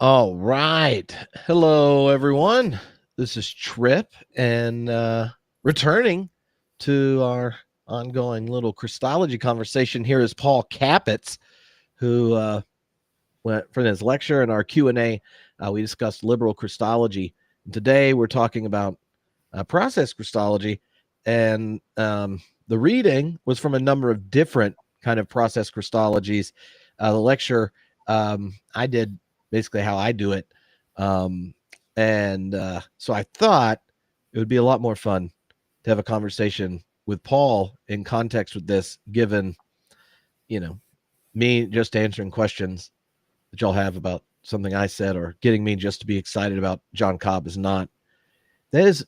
All right. Hello, everyone. This is Trip, and returning to our ongoing little Christology conversation here is Paul Capitz, who went for his lecture and our Q&A. We discussed liberal Christology. And today we're talking about process Christology, and the reading was from a number of different kind of process Christologies. The lecture I did basically how I do it. Um, and so I thought it would be a lot more fun to have a conversation with Paul in context with this, given, me just answering questions that y'all have about something I said or getting me just to be excited about John Cobb is not, that is,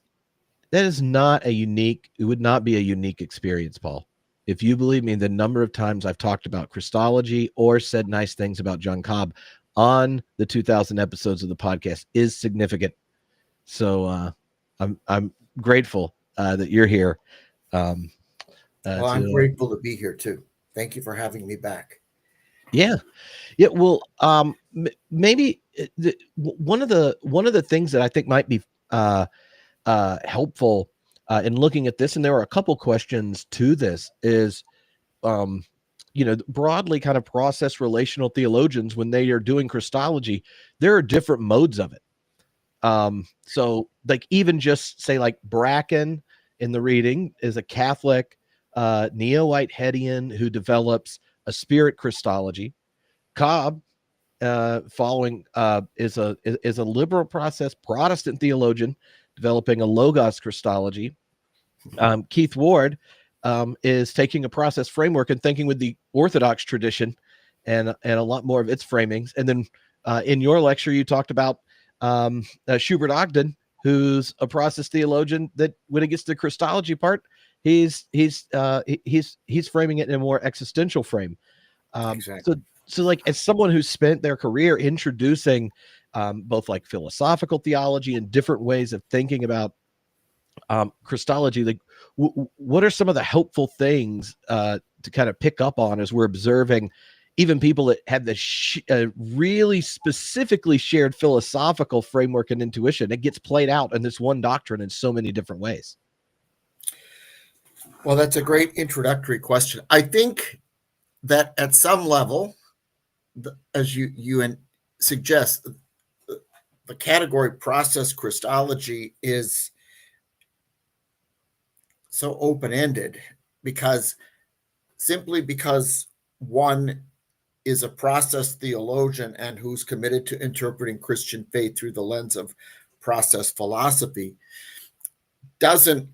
that is not a unique, it would not be a unique experience, Paul. If you believe me, the number of times I've talked about Christology or said nice things about John Cobb on the 2000 episodes of the podcast is significant. So I'm grateful that you're here. Um, Well, I'm to grateful to be here too. Thank you for having me back. Yeah, yeah. Well, maybe one of the things that I think might be helpful in looking at this, and there are a couple questions to this, is um, broadly kind of process relational theologians, when they are doing Christology, there are different modes of it. So like even just say like Bracken in the reading is a Catholic neo-Whiteheadian who develops a spirit Christology. Cobb following is a liberal process Protestant theologian developing a logos Christology. Keith Ward is taking a process framework and thinking with the Orthodox tradition and a lot more of its framings. And then in your lecture, you talked about Schubert Ogden, who's a process theologian that when it gets to the Christology part, he's framing it in a more existential frame. Um, so Exactly. so like as someone who's spent their career introducing both like philosophical theology and different ways of thinking about Christology, like what are some of the helpful things to kind of pick up on as we're observing even people that have this really specifically shared philosophical framework and intuition? It gets played out in this one doctrine in so many different ways. Well, that's a great introductory question. I think that at some level, as you suggest, the category process Christology is so open-ended because simply because one is a process theologian and who's committed to interpreting Christian faith through the lens of process philosophy doesn't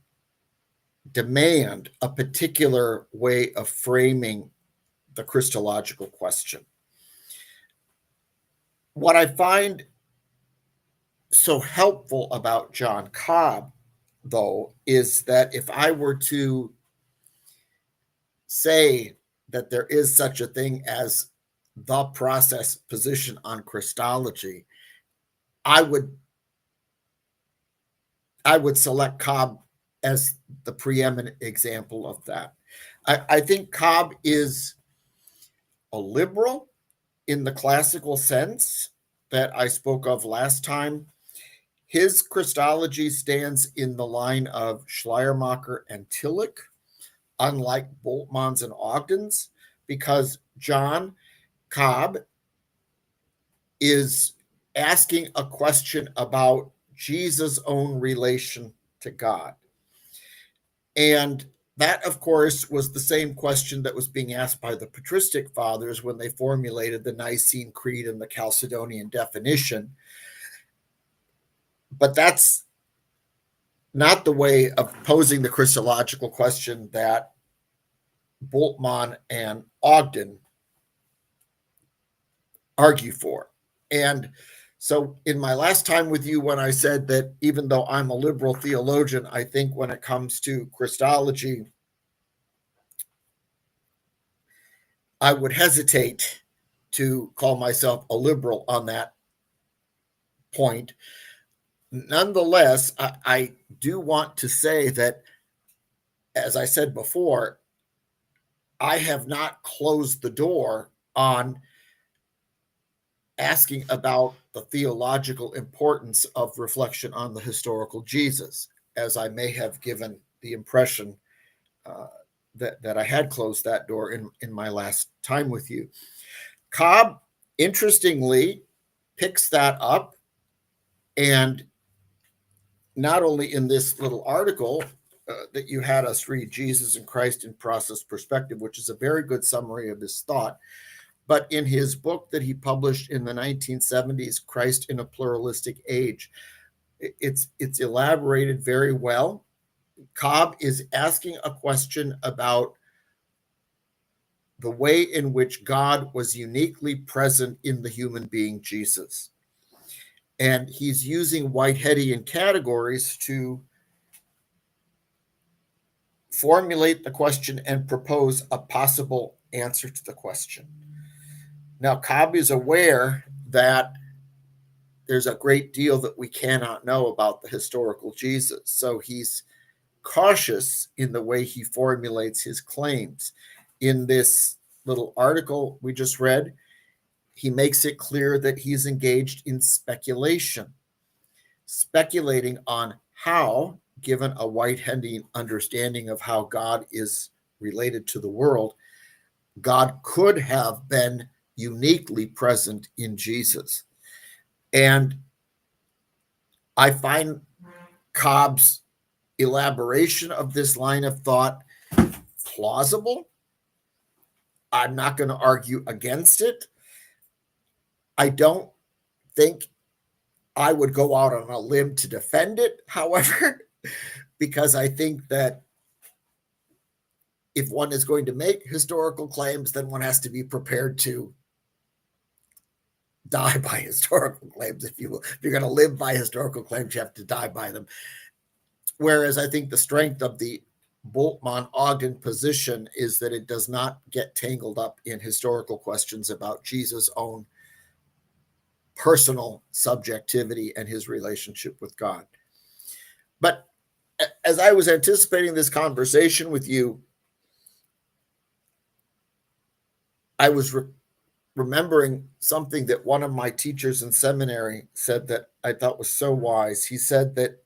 demand a particular way of framing the Christological question. What I find so helpful about John Cobb, though, is that if I were to say that there is such a thing as the process position on Christology, I would I would select Cobb as the preeminent example of that. I think Cobb is a liberal in the classical sense that I spoke of last time. His Christology stands in the line of Schleiermacher and Tillich, unlike Bultmann's and Ogden's, because John Cobb is asking a question about Jesus' own relation to God. And that, of course, was the same question that was being asked by the patristic fathers when they formulated the Nicene Creed and the Chalcedonian definition. But that's not the way of posing the Christological question that Bultmann and Ogden argue for. And so, in my last time with you, when I said that even though I'm a liberal theologian, I think when it comes to Christology, I would hesitate to call myself a liberal on that point. Nonetheless, I do want to say that, as I said before, I have not closed the door on asking about the theological importance of reflection on the historical Jesus, as I may have given the impression that I had closed that door in my last time with you. Cobb, interestingly, picks that up, and not only in this little article that you had us read, Jesus and Christ in Process Perspective, which is a very good summary of his thought, but in his book that he published in the 1970s, Christ in a Pluralistic Age, it's elaborated very well. Cobb is asking a question about the way in which God was uniquely present in the human being Jesus. And he's using Whiteheadian categories to formulate the question and propose a possible answer to the question. Now, Cobb is aware that there's a great deal that we cannot know about the historical Jesus. So he's cautious in the way he formulates his claims. In this little article we just read, he makes it clear that he's engaged in speculation, speculating on how, given a Whiteheadian understanding of how God is related to the world, God could have been uniquely present in Jesus. And I find Cobb's elaboration of this line of thought plausible. I'm not going to argue against it. I don't think I would go out on a limb to defend it, however, because I think that if one is going to make historical claims, then one has to be prepared to die by historical claims, if you will. If you're going to live by historical claims, you have to die by them. Whereas I think the strength of the Bultmann-Ogden position is that it does not get tangled up in historical questions about Jesus' own personal subjectivity and his relationship with God. But as I was anticipating this conversation with you, I was remembering something that one of my teachers in seminary said that I thought was so wise. He said that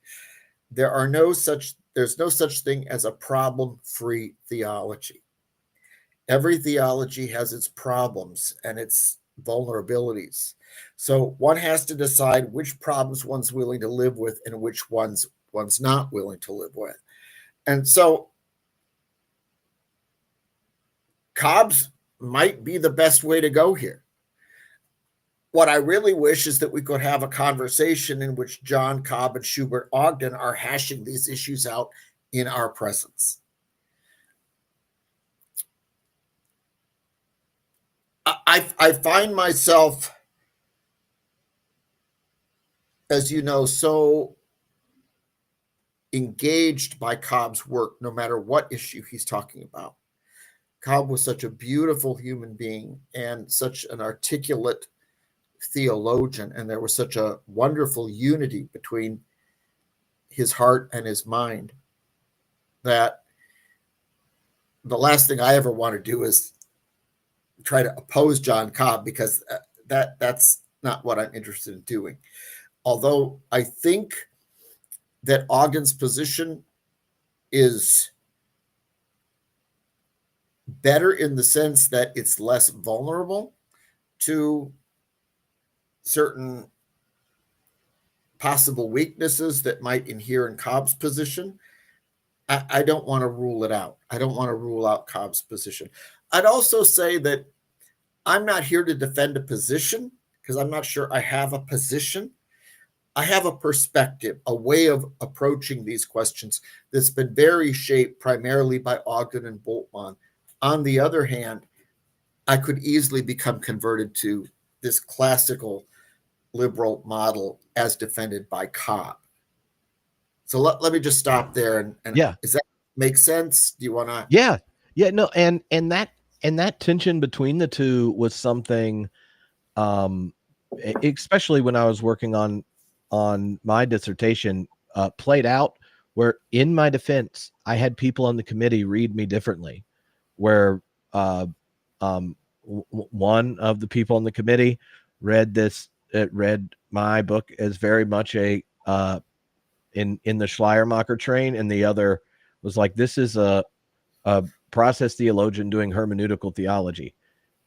there's no such thing as a problem-free theology. Every theology has its problems and its vulnerabilities. So one has to decide which problems one's willing to live with and which one's not willing to live with. And so Cobb's might be the best way to go here. What I really wish is that we could have a conversation in which John Cobb and Schubert Ogden are hashing these issues out in our presence. I find myself, as you know, so engaged by Cobb's work, no matter what issue he's talking about. Cobb was such a beautiful human being and such an articulate theologian, and there was such a wonderful unity between his heart and his mind that the last thing I ever want to do is try to oppose John Cobb, because that's not what I'm interested in doing. Although I think that Ogden's position is better in the sense that it's less vulnerable to certain possible weaknesses that might inhere in Cobb's position. I don't want to rule it out. I don't want to rule out Cobb's position. I'd also say that I'm not here to defend a position, because I'm not sure I have a position. I have a perspective, a way of approaching these questions that's been very shaped primarily by Ogden and Bultmann. On the other hand, I could easily become converted to this classical liberal model as defended by Cobb. So let me just stop there. And Yeah. Does that make sense? Do you want to? Yeah. No. And that tension between the two was something, especially when I was working on my dissertation, played out where, in my defense, I had people on the committee read me differently, where one of the people on the committee read my book as very much a in the Schleiermacher train, and the other was like, this is a process theologian doing hermeneutical theology.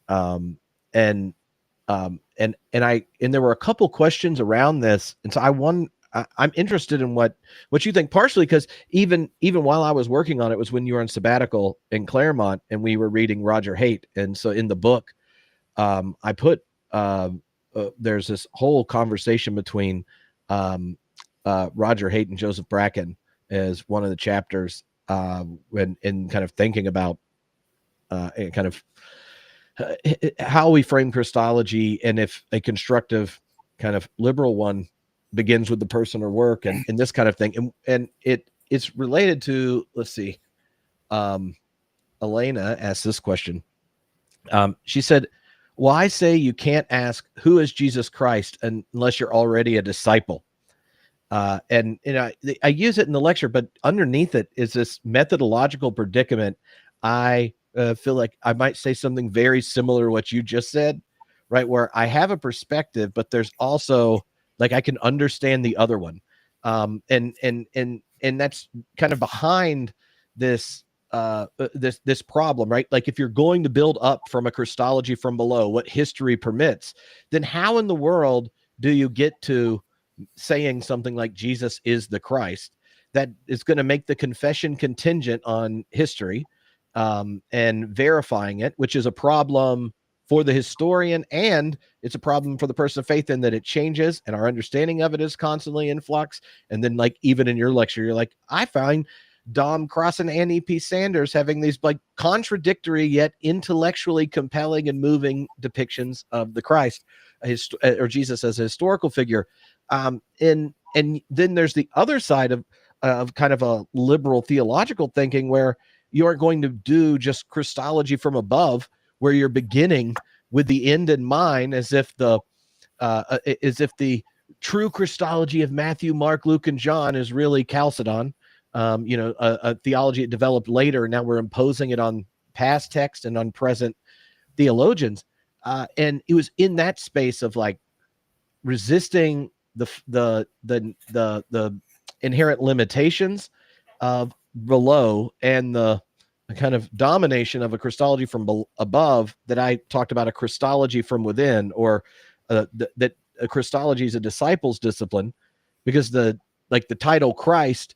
And there were a couple questions around this, and so I'm interested in what you think, partially because even while I was working on it was when you were on sabbatical in Claremont and we were reading Roger Haight. And so in the book, I put there's this whole conversation between Roger Haight and Joseph Bracken as one of the chapters, when in kind of thinking about kind of how we frame Christology, and if a constructive kind of liberal one begins with the person or work, and this kind of thing. And it's related to, let's see, Elena asked this question. She said, well, I say you can't ask who is Jesus Christ unless you're already a disciple. And I use it in the lecture, but underneath it is this methodological predicament. I feel like I might say something very similar to what you just said, right? Where I have a perspective, but there's also like I can understand the other one, and that's kind of behind this this problem, right? Like if you're going to build up from a Christology from below, what history permits, then how in the world do you get to saying something like Jesus is the Christ that is going to make the confession contingent on history, and verifying it, which is a problem for the historian, and it's a problem for the person of faith in that it changes and our understanding of it is constantly in flux. And then, like, even in your lecture, you're like, I find Dom Cross and Annie P. Sanders having these like contradictory yet intellectually compelling and moving depictions of the Christ, or Jesus as a historical figure. And then there's the other side of kind of a liberal theological thinking where you aren't going to do just Christology from above, where you're beginning with the end in mind, as if the true Christology of Matthew, Mark, Luke, and John is really Chalcedon, a theology it developed later. Now we're imposing it on past text and on present theologians. And it was in that space of like resisting the inherent limitations of below and the kind of domination of a Christology from above that I talked about a Christology from within, or that a Christology is a disciples discipline, because the title Christ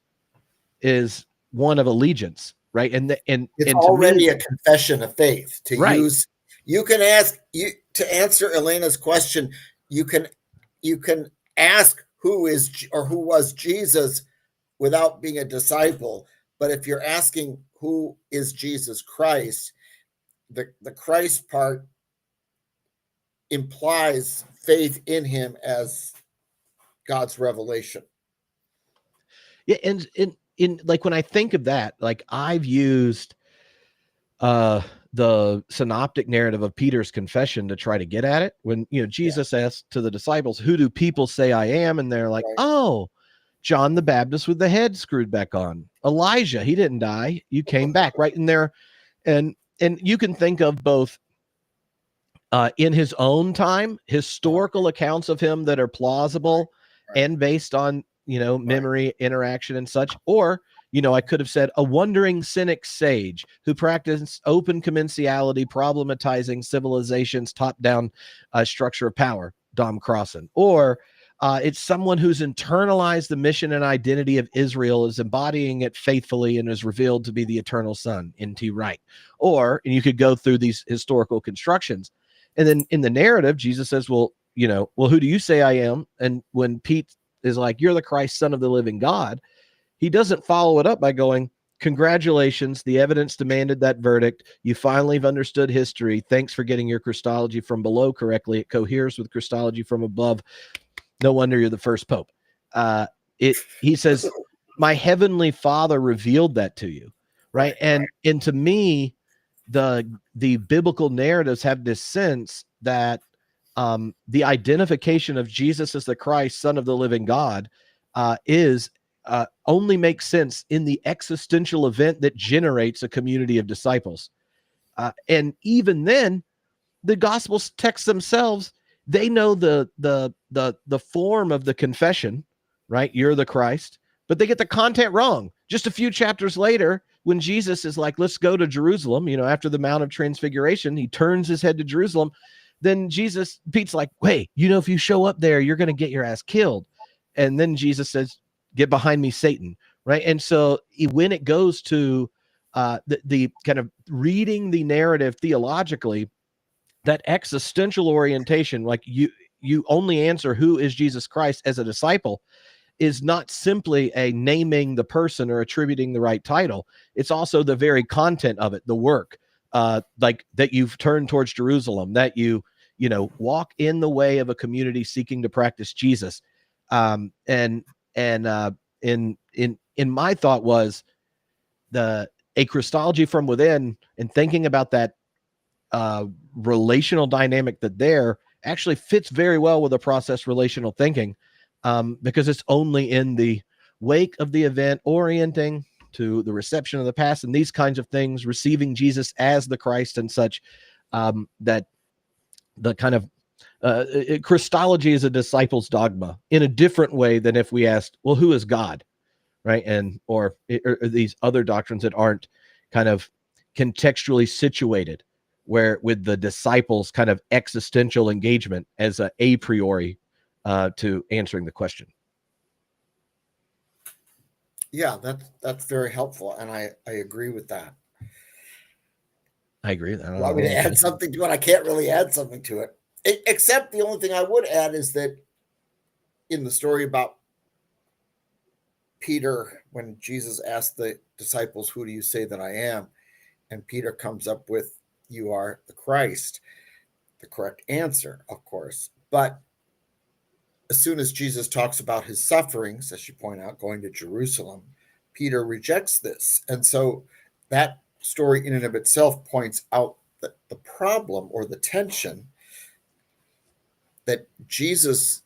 is one of allegiance, right? And it's and already a confession of faith. To right. use, you can ask you to answer Elena's question. You can ask who is or who was Jesus without being a disciple. But if you're asking who is Jesus Christ, the Christ part implies faith in him as God's revelation. Yeah, and in like when I think of that, like I've used the synoptic narrative of Peter's confession to try to get at it. When Jesus asked to the disciples, who do people say I am? And they're like, oh, John the Baptist with the head screwed back on. Elijah, he didn't die. You came back, right? And there, and you can think of both in his own time, historical accounts of him that are plausible and based on, memory, interaction, and such. Or, I could have said a wandering cynic sage who practiced open commensaliity, problematizing civilization's top-down structure of power, Dom Crossan. Or it's someone who's internalized the mission and identity of Israel, is embodying it faithfully, and is revealed to be the eternal Son, N.T. Wright. Or, and you could go through these historical constructions. And then in the narrative, Jesus says, well, who do you say I am? And when Pete is like, you're the Christ, Son of the living God, he doesn't follow it up by going, congratulations, the evidence demanded that verdict. You finally have understood history. Thanks for getting your Christology from below correctly. It coheres with Christology from above. No wonder you're the first pope. He says, my heavenly Father revealed that to you, right? And to me, the biblical narratives have this sense that the identification of Jesus as the Christ, Son of the living God, is only makes sense in the existential event that generates a community of disciples. And even then, the gospel texts themselves They know the form of the confession, right? You're the Christ, but they get the content wrong. Just a few chapters later, when Jesus is like, let's go to Jerusalem, after the Mount of Transfiguration, he turns his head to Jerusalem. Then Pete's like, wait, if you show up there, you're going to get your ass killed. And then Jesus says, get behind me, Satan. Right. And so when it goes to the kind of reading the narrative theologically, that existential orientation, like you only answer who is Jesus Christ as a disciple, is not simply a naming the person or attributing the right title. It's also the very content of it, the work, like that you've turned towards Jerusalem, that you walk in the way of a community seeking to practice Jesus. In my thought was a Christology from within, and thinking about that relational dynamic that there actually fits very well with a process relational thinking, because it's only in the wake of the event, orienting to the reception of the past and these kinds of things, receiving Jesus as the Christ and such, that the kind of Christology is a disciples' dogma in a different way than if we asked, well, who is God? Right. And or these other doctrines that aren't kind of contextually situated, where with the disciples kind of existential engagement as a priori to answering the question. Yeah, that's very helpful, and I agree with that. I agree. Want me to add something to it? I can't really add something to it, except the only thing I would add is that in the story about Peter, when Jesus asked the disciples, who do you say that I am? And Peter comes up with, you are the Christ, the correct answer, of course. But as soon as Jesus talks about his sufferings, as you point out, going to Jerusalem, Peter rejects this. And so that story in and of itself points out that the problem or the tension that Jesus'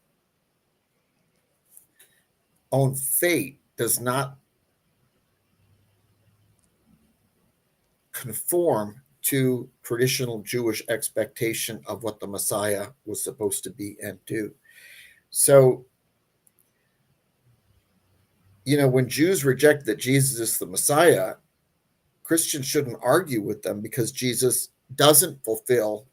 own fate does not conform to traditional Jewish expectation of what the Messiah was supposed to be and do. So, when Jews reject that Jesus is the Messiah, Christians shouldn't argue with them because Jesus doesn't fulfill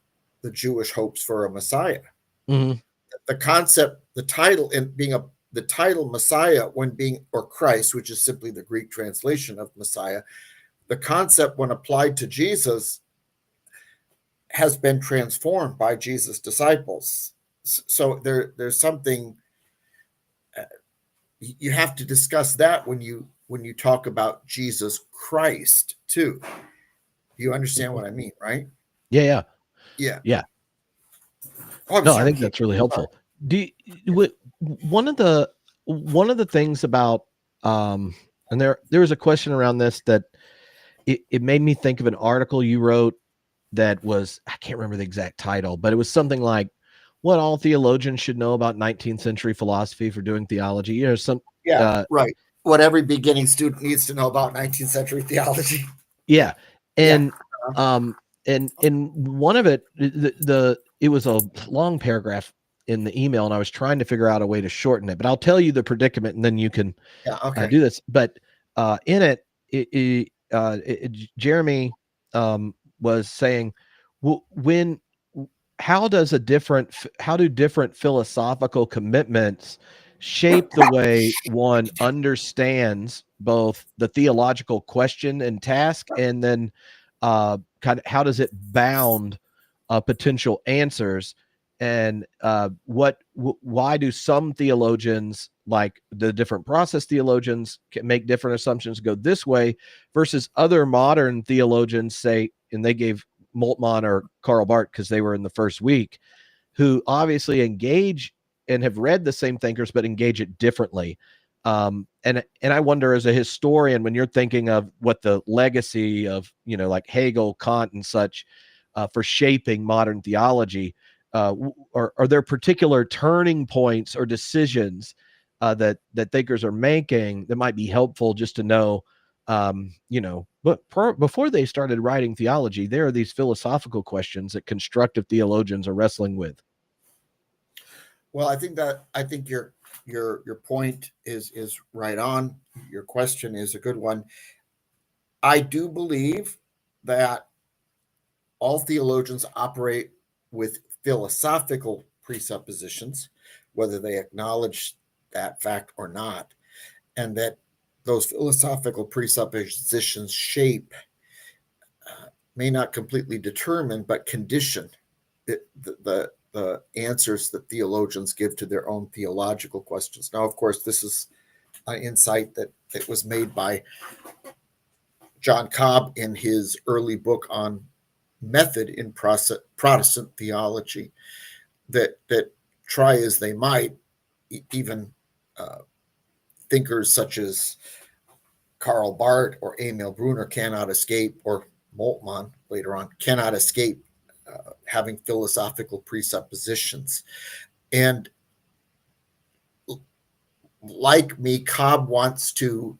the Jewish hopes for a Messiah. Mm-hmm. The concept, the title, and the title Messiah when being, or Christ, which is simply the Greek translation of Messiah, the concept when applied to Jesus has been transformed by Jesus' disciples. So there's something you have to discuss that when you talk about Jesus Christ too. You understand what I mean, right? Yeah. Oh, no, I think that's really helpful. One of the things about and there was a question around this that it made me think of an article you wrote that was, I can't remember the exact title, but it was something like what all theologians should know about 19th century philosophy for doing theology. Right. What every beginning student needs to know about 19th century theology. Yeah. And one of it, it was a long paragraph in the email, and I was trying to figure out a way to shorten it, but I'll tell you the predicament and then you can do this. But in it, Jeremy was saying, how do different philosophical commitments shape the way one understands both the theological question and task, and then kind of how does it bound potential answers, and why do some theologians, like the different process theologians, can make different assumptions go this way versus other modern theologians say, and they gave Moltmann or Karl Barth because they were in the first week, who obviously engage and have read the same thinkers but engage it differently. And I wonder, as a historian, when you're thinking of what the legacy of like Hegel, Kant, and such for shaping modern theology, are there particular turning points or decisions that thinkers are making that might be helpful just to know? But before they started writing theology, there are these philosophical questions that constructive theologians are wrestling with. Well, I think your point is right on. Your question is a good one. I do believe that all theologians operate with philosophical presuppositions, whether they acknowledge that fact or not, and that those philosophical presuppositions shape, may not completely determine, but condition the answers that theologians give to their own theological questions. Now, of course, this is an insight that was made by John Cobb in his early book on method in Protestant theology, that try as they might, even thinkers such as Karl Barth or Emil Brunner cannot escape, or Moltmann later on, cannot escape having philosophical presuppositions. And like me, Cobb wants to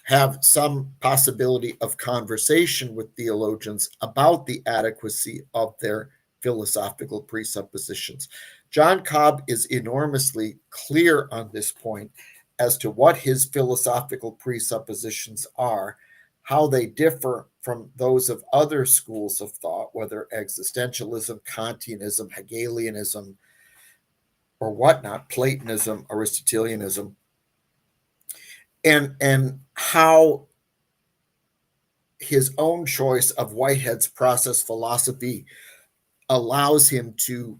have some possibility of conversation with theologians about the adequacy of their philosophical presuppositions. John Cobb is enormously clear on this point as to what his philosophical presuppositions are, how they differ from those of other schools of thought, whether existentialism, Kantianism, Hegelianism, or whatnot, Platonism, Aristotelianism, and how his own choice of Whitehead's process philosophy allows him to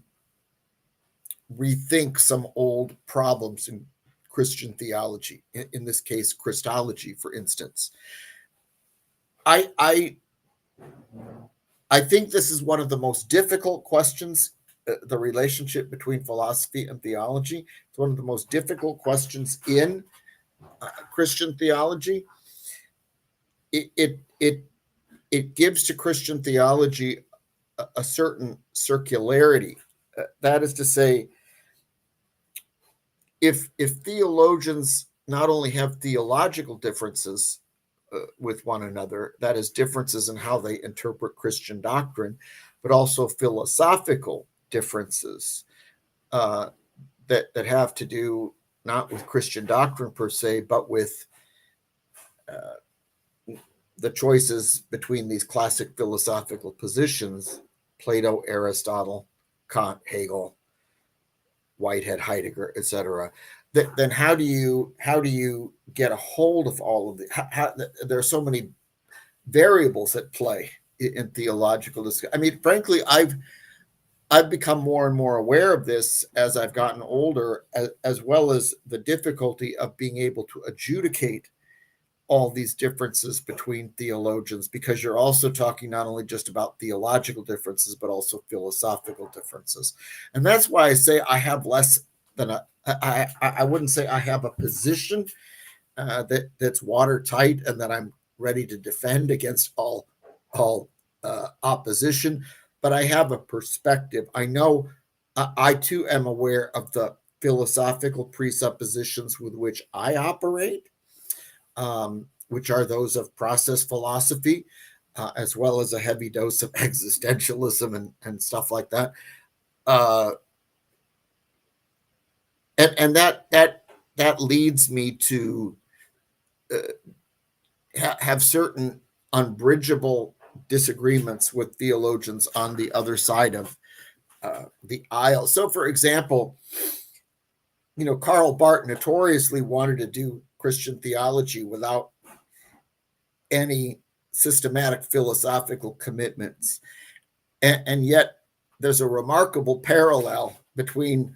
rethink some old problems in Christian theology, in this case, Christology, for instance. I think this is one of the most difficult questions, the relationship between philosophy and theology. It's one of the most difficult questions in Christian theology. It gives to Christian theology a certain circularity. That is to say, if theologians not only have theological differences with one another, that is, differences in how they interpret Christian doctrine, but also philosophical differences that have to do not with Christian doctrine per se, but with the choices between these classic philosophical positions: Plato, Aristotle, Kant, Hegel, Whitehead, Heidegger, etc. Then how do you get a hold of all of the? There are so many variables at play in theological discussion. I mean, frankly, I've become more and more aware of this as I've gotten older, as well as the difficulty of being able to adjudicate all these differences between theologians, because you're also talking not only just about theological differences, but also philosophical differences. And that's why I say I have less than I wouldn't say I have a position that's watertight and that I'm ready to defend against all opposition, but I have a perspective. I know I too am aware of the philosophical presuppositions with which I operate, which are those of process philosophy, as well as a heavy dose of existentialism and stuff like that. And that leads me to have certain unbridgeable disagreements with theologians on the other side of the aisle. So, for example, Karl Barth notoriously wanted to do Christian theology without any systematic philosophical commitments. And yet there's a remarkable parallel between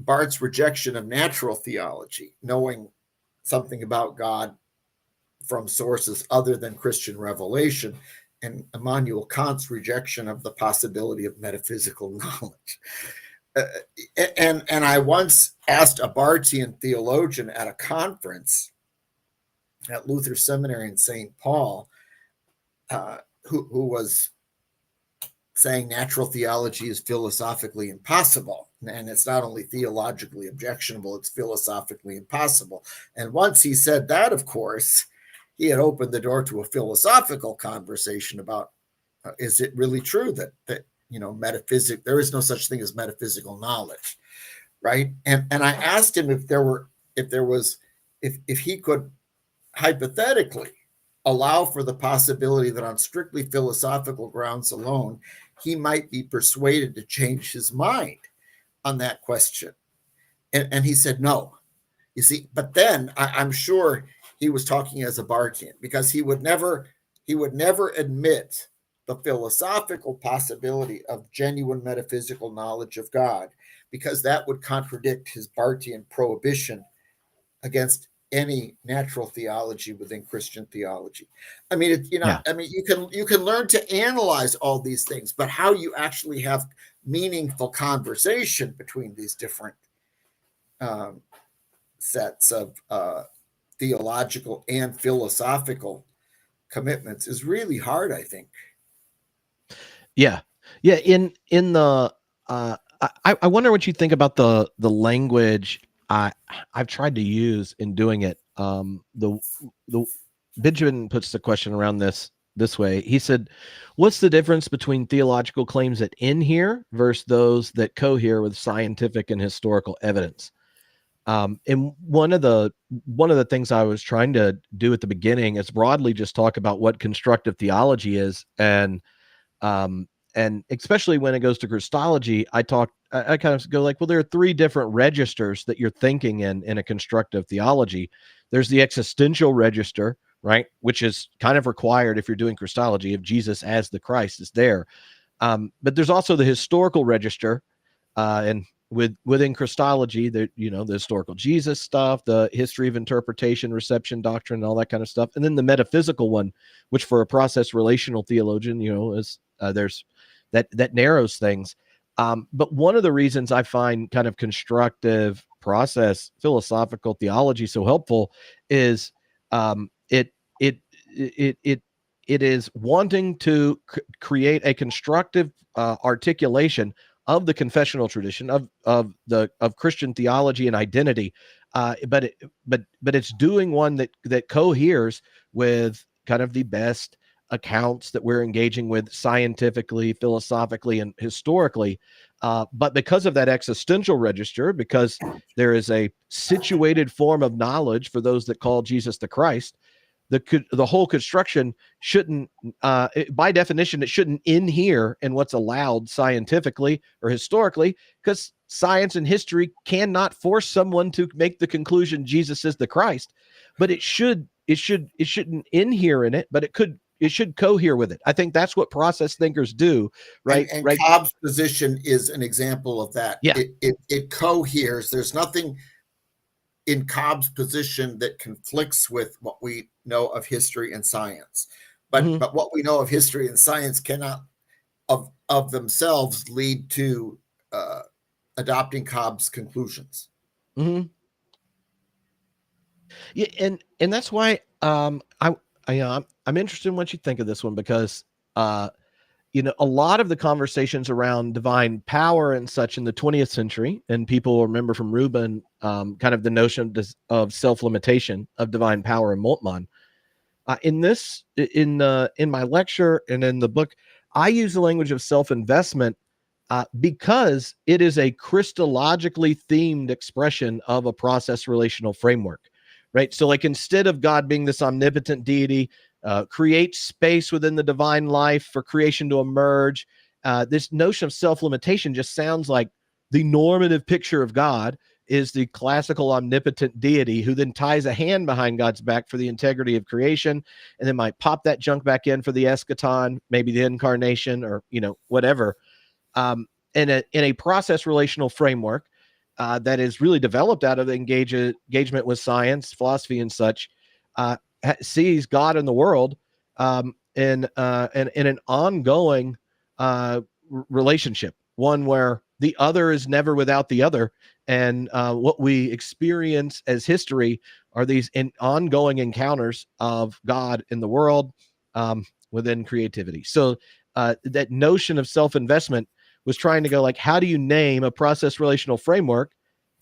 Barth's rejection of natural theology, knowing something about God from sources other than Christian revelation, and Immanuel Kant's rejection of the possibility of metaphysical knowledge. And I once asked a Barthian theologian at a conference at Luther Seminary in St. Paul, who was saying natural theology is philosophically impossible. And it's not only theologically objectionable, it's philosophically impossible. And once he said that, of course, he had opened the door to a philosophical conversation about, is it really true that metaphysics, there is no such thing as metaphysical knowledge? right? And I asked him if he could hypothetically allow for the possibility that on strictly philosophical grounds alone, he might be persuaded to change his mind on that question. And he said no. You see, but then I'm sure he was talking as a Bartian, because he would never admit the philosophical possibility of genuine metaphysical knowledge of God, because that would contradict his Bartian prohibition against any natural theology within Christian theology. I mean, Yeah. I mean, you can learn to analyze all these things, but how you actually have meaningful conversation between these different um, sets of theological and philosophical commitments is really hard, I think. Yeah. Yeah. In the, I wonder what you think about the language I've tried to use in doing it. The Benjamin puts the question around this way. He said, "What's the difference between theological claims that inhere versus those that cohere with scientific and historical evidence?" And one of the things I was trying to do at the beginning is broadly just talk about what constructive theology is, um, and especially when it goes to Christology, I kind of go like, well, there are three different registers that you're thinking in a constructive theology. There's the existential register, right, which is kind of required if you're doing Christology, if Jesus as the Christ is there. But there's also the historical register, and within Christology, the historical Jesus stuff, the history of interpretation, reception doctrine, and all that kind of stuff, and then the metaphysical one, which for a process relational theologian, is there's that narrows things. But one of the reasons I find kind of constructive process philosophical theology so helpful is it it it it it is wanting to create a constructive articulation of the confessional tradition of Christian theology and identity, but it's doing one that coheres with kind of the best accounts that we're engaging with scientifically, philosophically, and historically. But because of that existential register, because there is a situated form of knowledge for those that call Jesus the Christ, the whole construction shouldn't, by definition, it shouldn't inhere in what's allowed scientifically or historically, because science and history cannot force someone to make the conclusion Jesus is the Christ. But it shouldn't inhere in it, but it should cohere with it. I think that's what process thinkers do, right? And Right. Cobb's position is an example of that. Yeah. It coheres. There's nothing in Cobb's position that conflicts with what we know of history and science. But what we know of history and science cannot of themselves lead to adopting Cobb's conclusions. Mm-hmm. Yeah, and that's why I'm interested in what you think of this one, because a lot of the conversations around divine power and such in the 20th century, and people remember from Rubin, kind of the notion of self-limitation of divine power in Moltmann. In my lecture and in the book, I use the language of self-investment because it is a Christologically themed expression of a process relational framework, right? So, like, instead of God being this omnipotent deity, create space within the divine life for creation to emerge, this notion of self-limitation just sounds like the normative picture of God is the classical omnipotent deity who then ties a hand behind God's back for the integrity of creation, and then might pop that junk back in for the eschaton, maybe the incarnation, or whatever. In a process relational framework that is really developed out of the engagement with science, philosophy, and such, sees God in the world in an ongoing relationship, one where the other is never without the other, and what we experience as history are these ongoing encounters of God in the world, within creativity. So that notion of self-investment was trying to go like, how do you name a process relational framework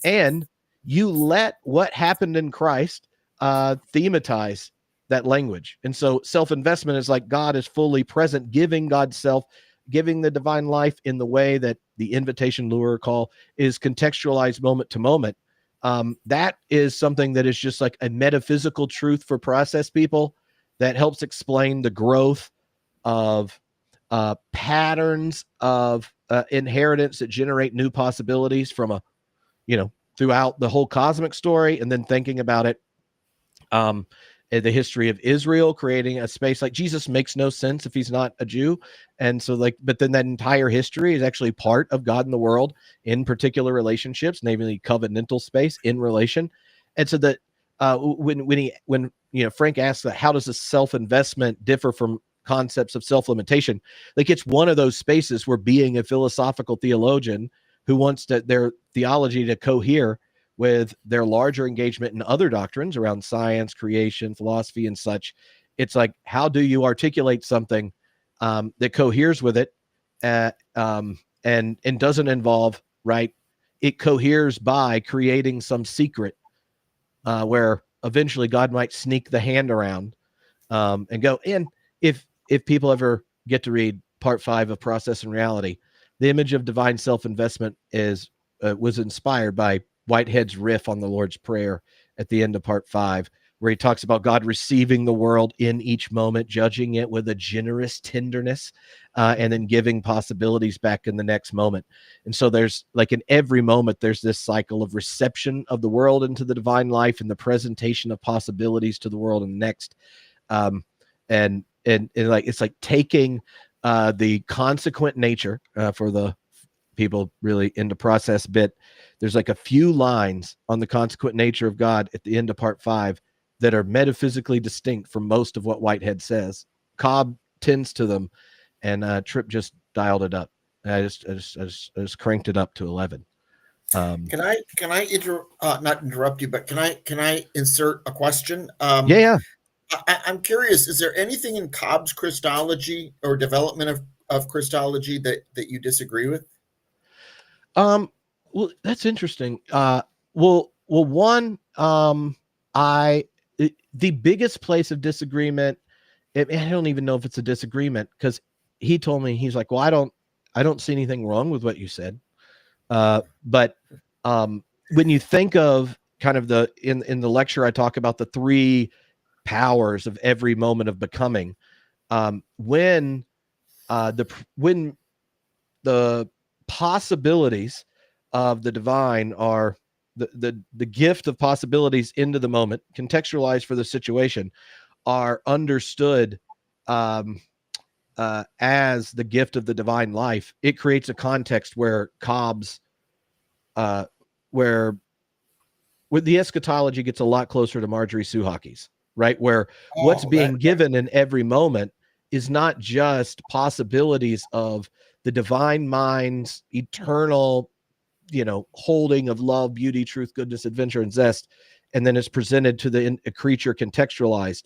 and you let what happened in Christ thematize that language? And so self-investment is like God is fully present, giving God's self giving the divine life in the way that the invitation lure call is contextualized moment to moment. That is something that is just like a metaphysical truth for process people that helps explain the growth of patterns of inheritance that generate new possibilities from a, throughout the whole cosmic story, and then thinking about it in the history of Israel, creating a space. Like, Jesus makes no sense if he's not a Jew. And so, like, but then that entire history is actually part of God and the world in particular relationships, namely covenantal space in relation. And so that when Frank asks that, how does the self-investment differ from concepts of self-limitation? Like, it's one of those spaces where being a philosophical theologian who wants their theology to cohere with their larger engagement in other doctrines around science, creation, philosophy, and such. It's like, how do you articulate something that coheres with it and doesn't involve, right? It coheres by creating some secret where eventually God might sneak the hand around and go. And if people ever get to read part 5 of Process and Reality, the image of divine self-investment was inspired by Whitehead's riff on the Lord's Prayer at the end of part 5, where he talks about God receiving the world in each moment, judging it with a generous tenderness, and then giving possibilities back in the next moment. And so there's, like, in every moment, there's this cycle of reception of the world into the divine life and the presentation of possibilities to the world in the next. And like, it's like taking the consequent nature for the people really into process bit. There's like a few lines on the consequent nature of God at the end of part 5 that are metaphysically distinct from most of what Whitehead says. Cobb tends to them, and Tripp just dialed it up. I just cranked it up to 11. Can I not interrupt you, but can I insert a question? Yeah. I'm curious, is there anything in Cobb's Christology or development of Christology that you disagree with? Well, that's interesting. One, the biggest place of disagreement, I don't even know if it's a disagreement, because he told me, he's like, well, I don't see anything wrong with what you said. But when you think of kind of in the lecture, I talk about the 3 powers of every moment of becoming. When the possibilities of the divine are the gift of possibilities into the moment, contextualized for the situation, are understood as the gift of the divine life, it creates a context where Cobb's where the eschatology gets a lot closer to Marjorie Suhaki's, right? Where what's being given in every moment is not just possibilities of the divine mind's eternal, holding of love, beauty, truth, goodness, adventure, and zest, and then it's presented to the creature contextualized.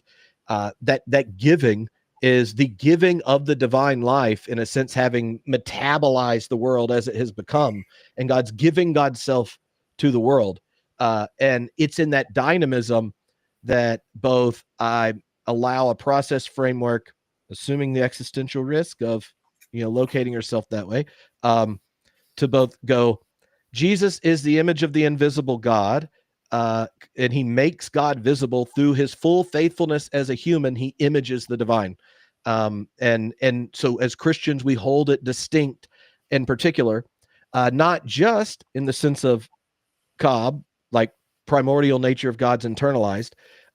That giving is the giving of the divine life, in a sense, having metabolized the world as it has become, and God's giving God's self to the world. And it's in that dynamism that both I allow a process framework, assuming the existential risk of, locating yourself that way, to both go, Jesus is the image of the invisible God, and he makes God visible through his full faithfulness as a human. He images the divine. And so as Christians, we hold it distinct in particular, not just in the sense of Cobb, like primordial nature of God's internalized,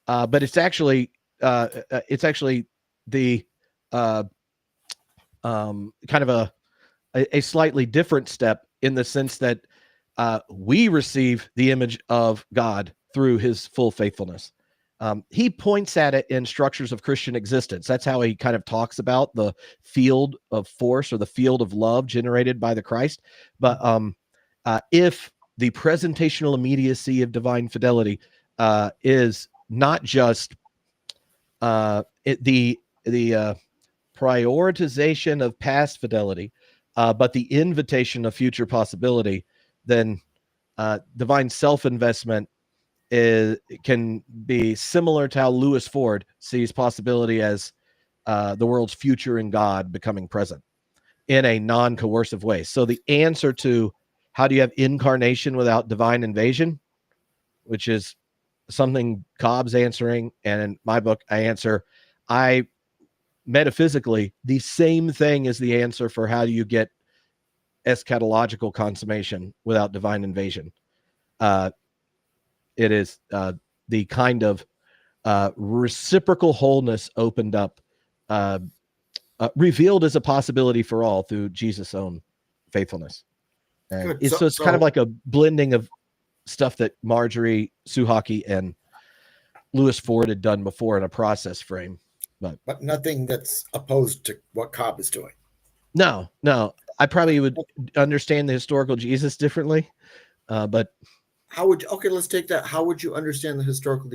but it's actually the kind of a slightly different step, in the sense that we receive the image of God through his full faithfulness. He points at it in Structures of Christian Existence. That's how he kind of talks about the field of force, or the field of love generated by the Christ. But if the presentational immediacy of divine fidelity is not just the prioritization of past fidelity, but the invitation of future possibility, then divine self-investment can be similar to how Lewis Ford sees possibility as the world's future in God becoming present. in a non-coercive way. So the answer to how do you have incarnation without divine invasion, which is something Cobb's answering, and in my book I answer, metaphysically, the same thing is the answer for how do you get eschatological consummation without divine invasion. It is the kind of reciprocal wholeness opened up, revealed as a possibility for all through Jesus' own faithfulness. And it's kind of like a blending of stuff that Marjorie Suhaki and Lewis Ford had done before in a process frame. But nothing that's opposed to what Cobb is doing. No. I probably would understand the historical Jesus differently, but how would let's take that. How would you understand the historical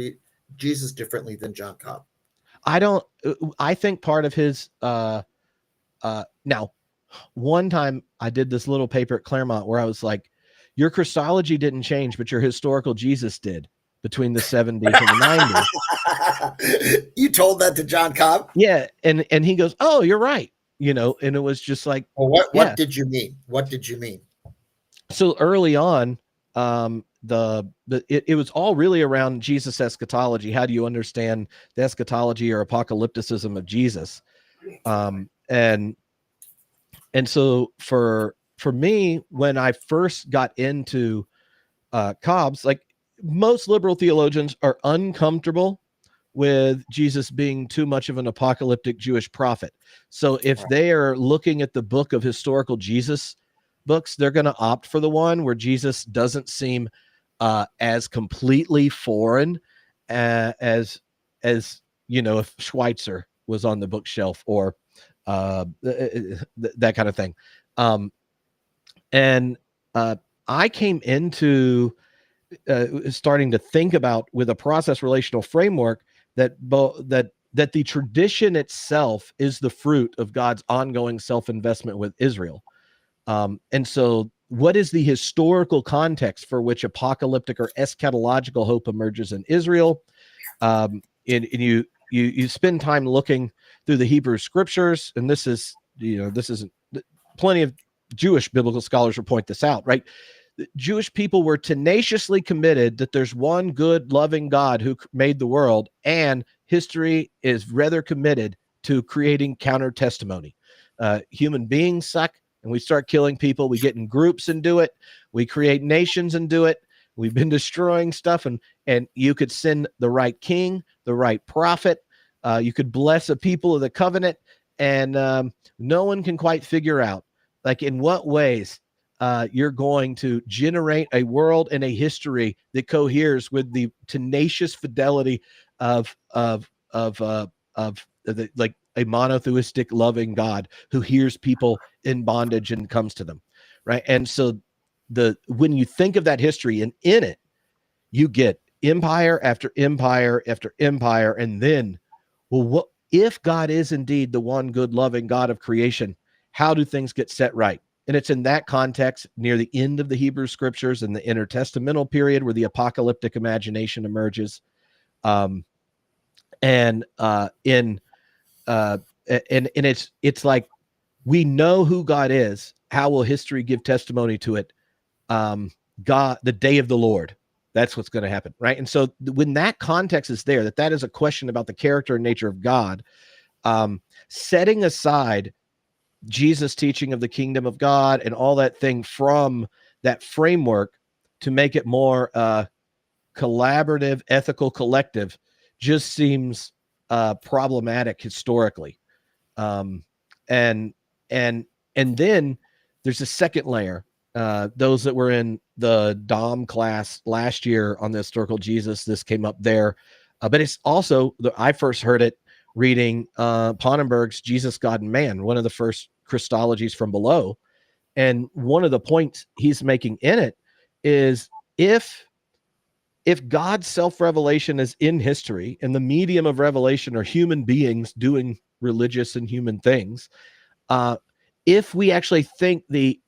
Jesus differently than John Cobb? I think part of his now, one time I did this little paper at Claremont where I was like, your Christology didn't change, but your historical Jesus did between the 70s and the 90s. You told that to John Cobb? Yeah. And he goes, oh, you're right. And it was just like, well, what did you mean? What did you mean? So early on, it was all really around Jesus eschatology. How do you understand the eschatology or apocalypticism of Jesus? And so for me, when I first got into Cobb's, like most liberal theologians are uncomfortable with Jesus being too much of an apocalyptic Jewish prophet. So if they are looking at the book of historical Jesus books, they're going to opt for the one where Jesus doesn't seem as completely foreign as if Schweitzer was on the bookshelf or that kind of thing. I came into starting to think about, with a process relational framework, that the tradition itself is the fruit of God's ongoing self-investment with Israel. And so what is the historical context for which apocalyptic or eschatological hope emerges in Israel? And you spend time looking through the Hebrew scriptures, and this is plenty of Jewish biblical scholars will point this out, right? Jewish people were tenaciously committed that there's one good, loving God who made the world, and history is rather committed to creating counter testimony. Human beings suck, and we start killing people. We get in groups and do it. We create nations and do it. We've been destroying stuff, and you could send the right king, the right prophet. You could bless a people of the covenant, and no one can quite figure out, like, in what ways you're going to generate a world and a history that coheres with the tenacious fidelity of like a monotheistic loving God who hears people in bondage and comes to them, right? And so when you think of that history, and in it you get empire after empire after empire, and then, well, what if God is indeed the one good loving God of creation? How do things get set right? And it's in that context, near the end of the Hebrew scriptures in the intertestamental period, where the apocalyptic imagination emerges. And it's like, we know who God is. How will history give testimony to it? God, the day of the Lord, that's what's going to happen, right? And so when that context is there, that is a question about the character and nature of God, setting aside Jesus' teaching of the kingdom of God and all that thing from that framework to make it more collaborative, ethical, collective, just seems problematic historically. And then there's a second layer. Those that were in the Dom class last year on the historical Jesus, this came up there. But it's also, I first heard it reading Ponnenberg's Jesus, God, and Man, one of the first Christologies from below. And one of the points he's making in it is, if God's self-revelation is in history and the medium of revelation are human beings doing religious and human things, if we actually think the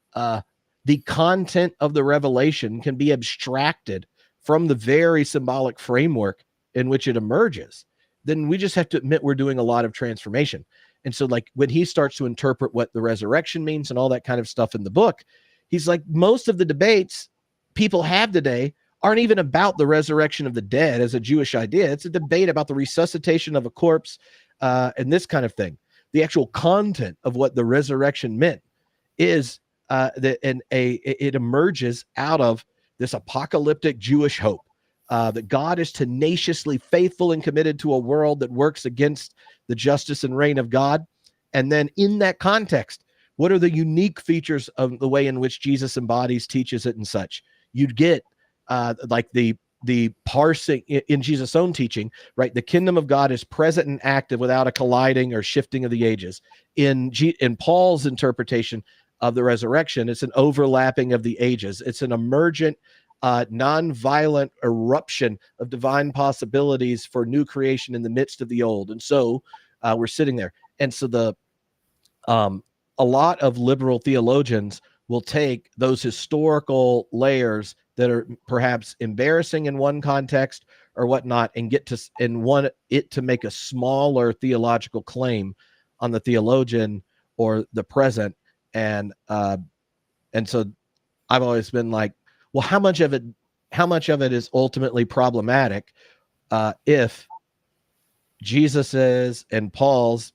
content of the revelation can be abstracted from the very symbolic framework in which it emerges, then we just have to admit we're doing a lot of transformation. And so like when he starts to interpret what the resurrection means and all that kind of stuff in the book, he's like, most of the debates people have today aren't even about the resurrection of the dead as a Jewish idea. It's a debate about the resuscitation of a corpse and this kind of thing. The actual content of what the resurrection meant is it emerges out of this apocalyptic Jewish hope that God is tenaciously faithful and committed to a world that works against the justice and reign of God. And then in that context, what are the unique features of the way in which Jesus embodies, teaches it, and such? You'd get like the parsing in Jesus' own teaching, right? The kingdom of God is present and active without a colliding or shifting of the ages. In Paul's interpretation of the resurrection, it's an overlapping of the ages. It's an emergent, non-violent eruption of divine possibilities for new creation in the midst of the old. And so we're sitting there. And so a lot of liberal theologians will take those historical layers that are perhaps embarrassing in one context or whatnot and want it to make a smaller theological claim on the theologian or the present. And so I've always been like, well, how much of it is ultimately problematic if Jesus's and Paul's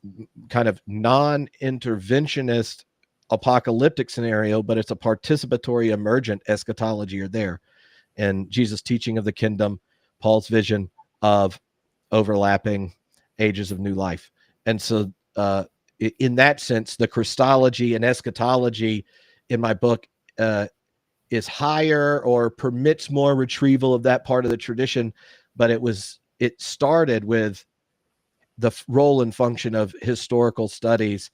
kind of non-interventionist apocalyptic scenario, but it's a participatory emergent eschatology are there. And Jesus' teaching of the kingdom, Paul's vision of overlapping ages of new life. And so in that sense, the Christology and eschatology in my book is higher or permits more retrieval of that part of the tradition, but it started with the role and function of historical studies.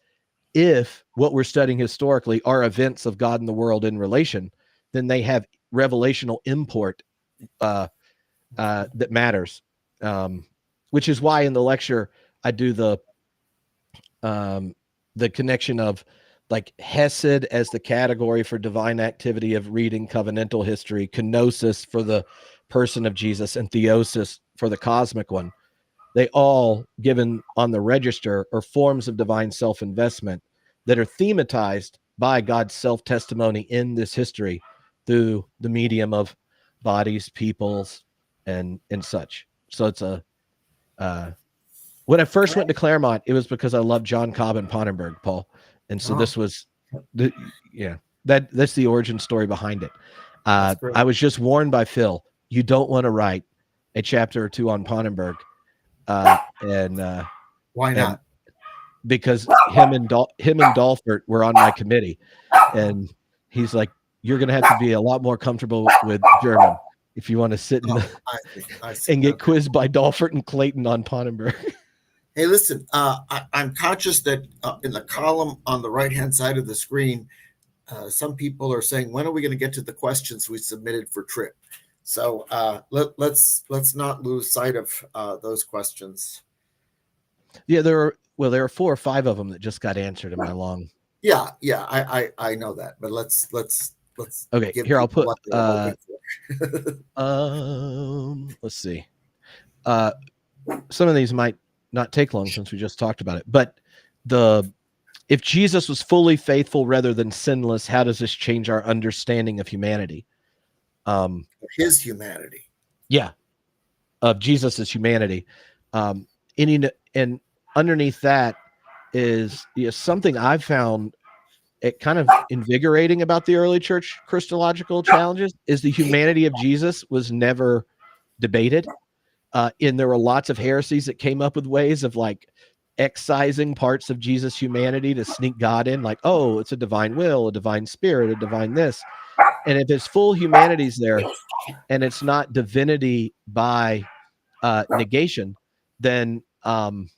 If what we're studying historically are events of God and the world in relation, then they have revelational import that matters, which is why in the lecture I do the connection of like Hesed as the category for divine activity of reading covenantal history, kenosis for the person of Jesus, and theosis for the cosmic one. They all, given on the register, are forms of divine self-investment that are thematized by God's self-testimony in this history through the medium of bodies, peoples, and such. So it's when I first went to Claremont, it was because I loved John Cobb and Ponnenberg, Paul. And so this was that's the origin story behind it. I was just warned by Phil, you don't want to write a chapter or two on Ponnenberg. Why not? Because him and Dolfert were on my committee, and he's like, you're going to have to be a lot more comfortable with German if you want to sit I see. And get quizzed by Dolfert and Clayton on Ponnenberg. Hey, listen, I'm conscious that in the column on the right-hand side of the screen, some people are saying, when are we going to get to the questions we submitted for Trip? So let's not lose sight of those questions. Yeah, there are 4 or 5 of them that just got answered in my long. Yeah, I know that, but let's okay. Here I'll put. Let's see. Some of these might not take long since we just talked about it, but if Jesus was fully faithful rather than sinless, how does this change our understanding of humanity? His humanity. Yeah, of Jesus's humanity. And underneath that is something I've found it kind of invigorating about the early church Christological challenges is the humanity of Jesus was never debated. And there were lots of heresies that came up with ways of like excising parts of Jesus' humanity to sneak God in, like, oh, it's a divine will, a divine spirit, a divine this. And if his full humanity's there and it's not divinity by negation, then and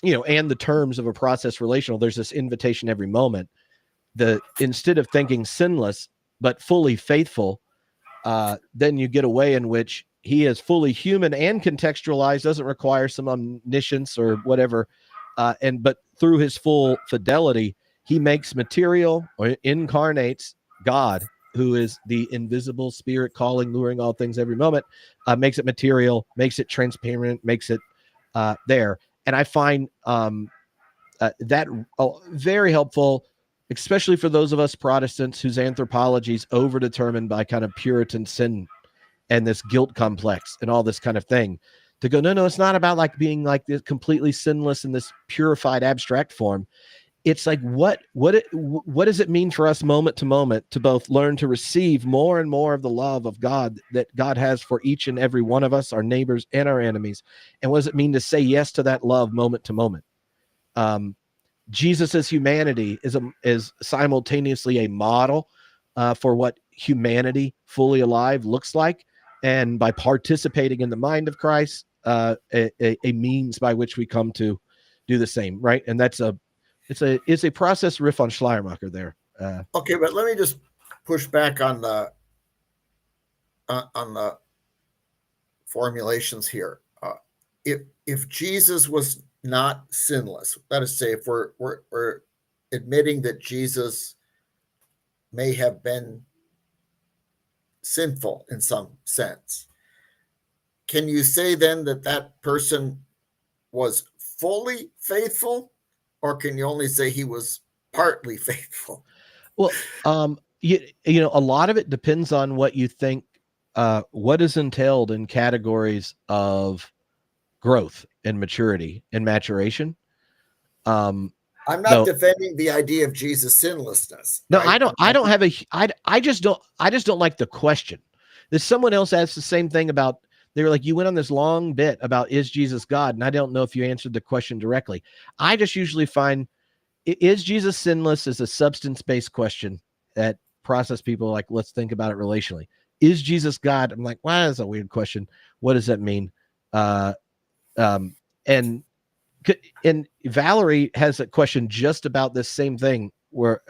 the terms of a process relational, there's this invitation every moment. Instead of thinking sinless but fully faithful, then you get a way in which he is fully human and contextualized, doesn't require some omniscience or whatever, but through his full fidelity, he makes material or incarnates God, who is the invisible spirit calling, luring all things every moment, makes it material, makes it transparent, makes it there. And I find that very helpful, especially for those of us Protestants whose anthropology is overdetermined by kind of Puritan sin and this guilt complex and all this kind of thing, to go, no, it's not about like being like this completely sinless in this purified abstract form. It's like, what does it mean for us moment to moment to both learn to receive more and more of the love of God that God has for each and every one of us, our neighbors and our enemies? And what does it mean to say yes to that love moment to moment? Jesus' humanity is simultaneously a model for what humanity fully alive looks like. And by participating in the mind of Christ, a means by which we come to do the same, right? And it's a process riff on Schleiermacher there. Okay, but let me just push back on the formulations here. If Jesus was not sinless, let us say, if we're admitting that Jesus may have been sinful in some sense, can you say then that that person was fully faithful, or can you only say he was partly faithful? Well, you know, a lot of it depends on what you think, what is entailed in categories of growth and maturity and maturation. I'm not defending the idea of Jesus' sinlessness. No, right? I just don't like the question. There's someone else asked the same thing about, they were like, you went on this long bit about, is Jesus God? And I don't know if you answered the question directly. I just usually find, is Jesus sinless is a substance-based question that process people like, let's think about it relationally. Is Jesus God? I'm like, wow, that's a weird question. What does that mean? And Valerie has a question just about this same thing where,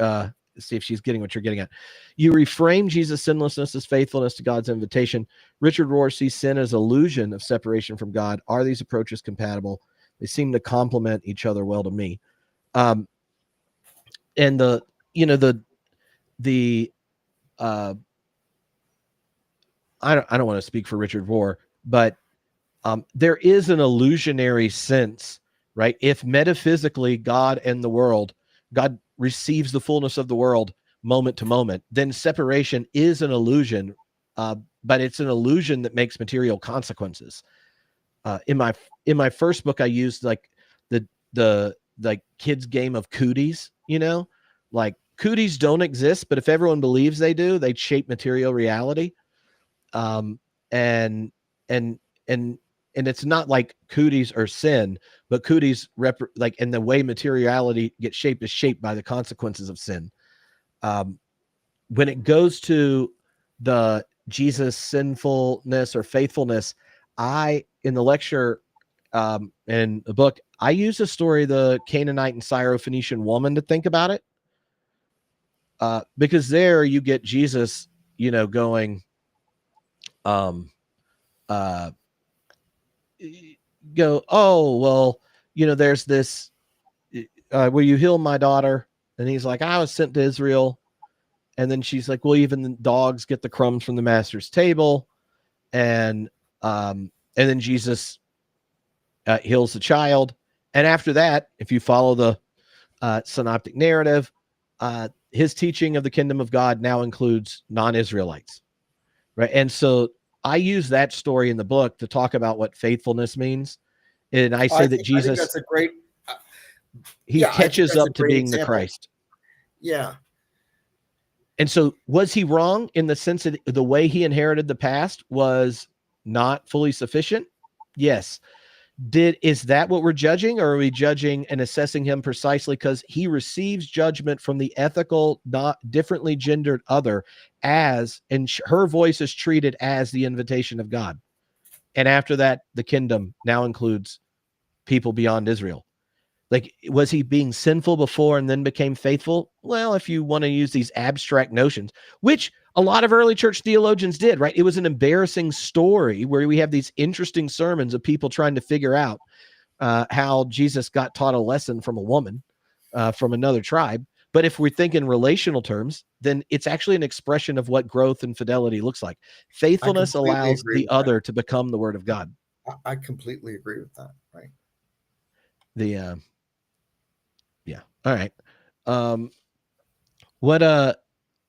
see if she's getting what you're getting at. You reframe Jesus' sinlessness as faithfulness to God's invitation. Richard Rohr sees sin as illusion of separation from God. Are these approaches compatible? They seem to complement each other well to me. And I don't want to speak for Richard Rohr, but there is an illusionary sense, right? If metaphysically God and the world, God receives the fullness of the world moment to moment, then separation is an illusion, but it's an illusion that makes material consequences. In my first book, I used like the like kids' game of cooties, you know, like cooties don't exist, but if everyone believes they do, they shape material reality. And it's not like cooties are sin, but cooties and the way materiality gets shaped is shaped by the consequences of sin. When it goes to the Jesus sinfulness or faithfulness, in the lecture, in the book, I use the story of the Canaanite and Syrophoenician woman to think about it. Because there you get Jesus, going, go, oh, well, there's this, will you heal my daughter? And he's like, I was sent to Israel. And then she's like, well, even the dogs get the crumbs from the master's table. And then Jesus heals the child. And after that, if you follow the synoptic narrative, his teaching of the kingdom of God now includes non-Israelites, right? And so I use that story in the book to talk about what faithfulness means. And I say that Jesus, I think that's a great, he catches up to being example. The Christ. Yeah. And so was he wrong in the sense that the way he inherited the past was not fully sufficient? Yes. Is that what we're judging, or are we judging and assessing him precisely because he receives judgment from the ethical, not differently gendered other and her voice is treated as the invitation of God. And after that, the kingdom now includes people beyond Israel. Like, was he being sinful before and then became faithful? Well, if you want to use these abstract notions, which a lot of early church theologians did, right? It was an embarrassing story where we have these interesting sermons of people trying to figure out how Jesus got taught a lesson from a woman from another tribe. But if we're thinking relational terms, then it's actually an expression of what growth and fidelity looks like. Faithfulness allows the other to become the word of God. I completely agree with that, right? All right. Um, what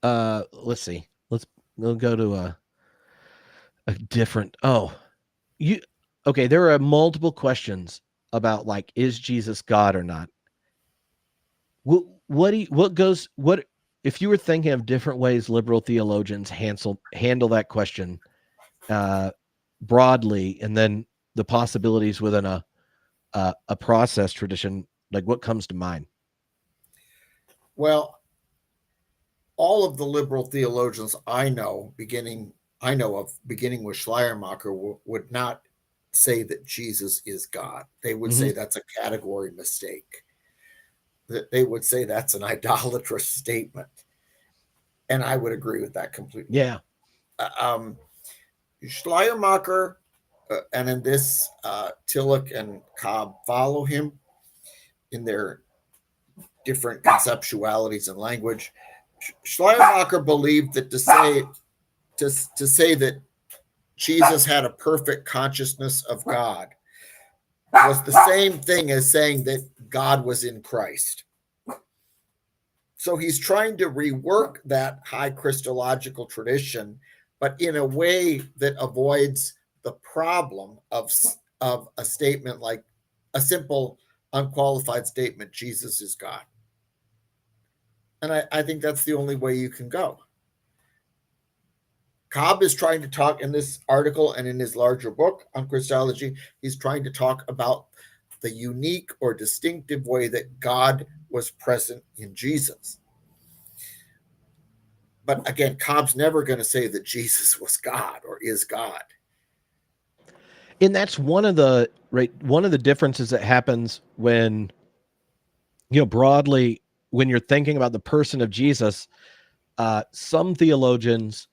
let's see. We'll go to a different. Oh, you okay? There are multiple questions about like, is Jesus God or not? What if you were thinking of different ways liberal theologians handle that question uh, broadly, and then the possibilities within a process tradition, like what comes to mind? Well, all of the liberal theologians I know of, beginning with Schleiermacher, would not say that Jesus is God. They would Mm-hmm. say that's a category mistake. That they would say that's an idolatrous statement, and I would agree with that completely. Yeah. Um, Schleiermacher, and in this, Tillich and Cobb follow him in their different conceptualities and language. Schleiermacher believed that to say that Jesus had a perfect consciousness of God was the same thing as saying that God was in Christ. So he's trying to rework that high Christological tradition, but in a way that avoids the problem of a statement like a simple, unqualified statement, Jesus is God. And I think that's the only way you can go. Cobb is trying to talk in this article and in his larger book on Christology, he's trying to talk about the unique or distinctive way that God was present in Jesus. But again, Cobb's never going to say that Jesus was God or is God. And that's one of the differences that happens when, broadly, when you're thinking about the person of Jesus. Some theologians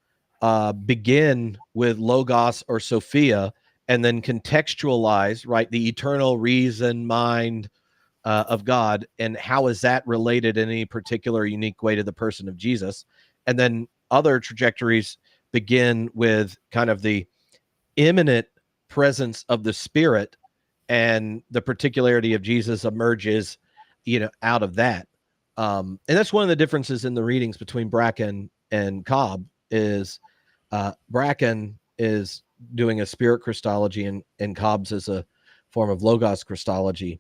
begin with logos or Sophia and then contextualize, right, the eternal reason mind of God, and how is that related in any particular unique way to the person of Jesus. And then other trajectories begin with kind of the imminent presence of the Spirit, and the particularity of Jesus emerges, out of that. And that's one of the differences in the readings between Bracken and Cobb is Bracken is doing a spirit Christology, and Cobb's is a form of logos Christology.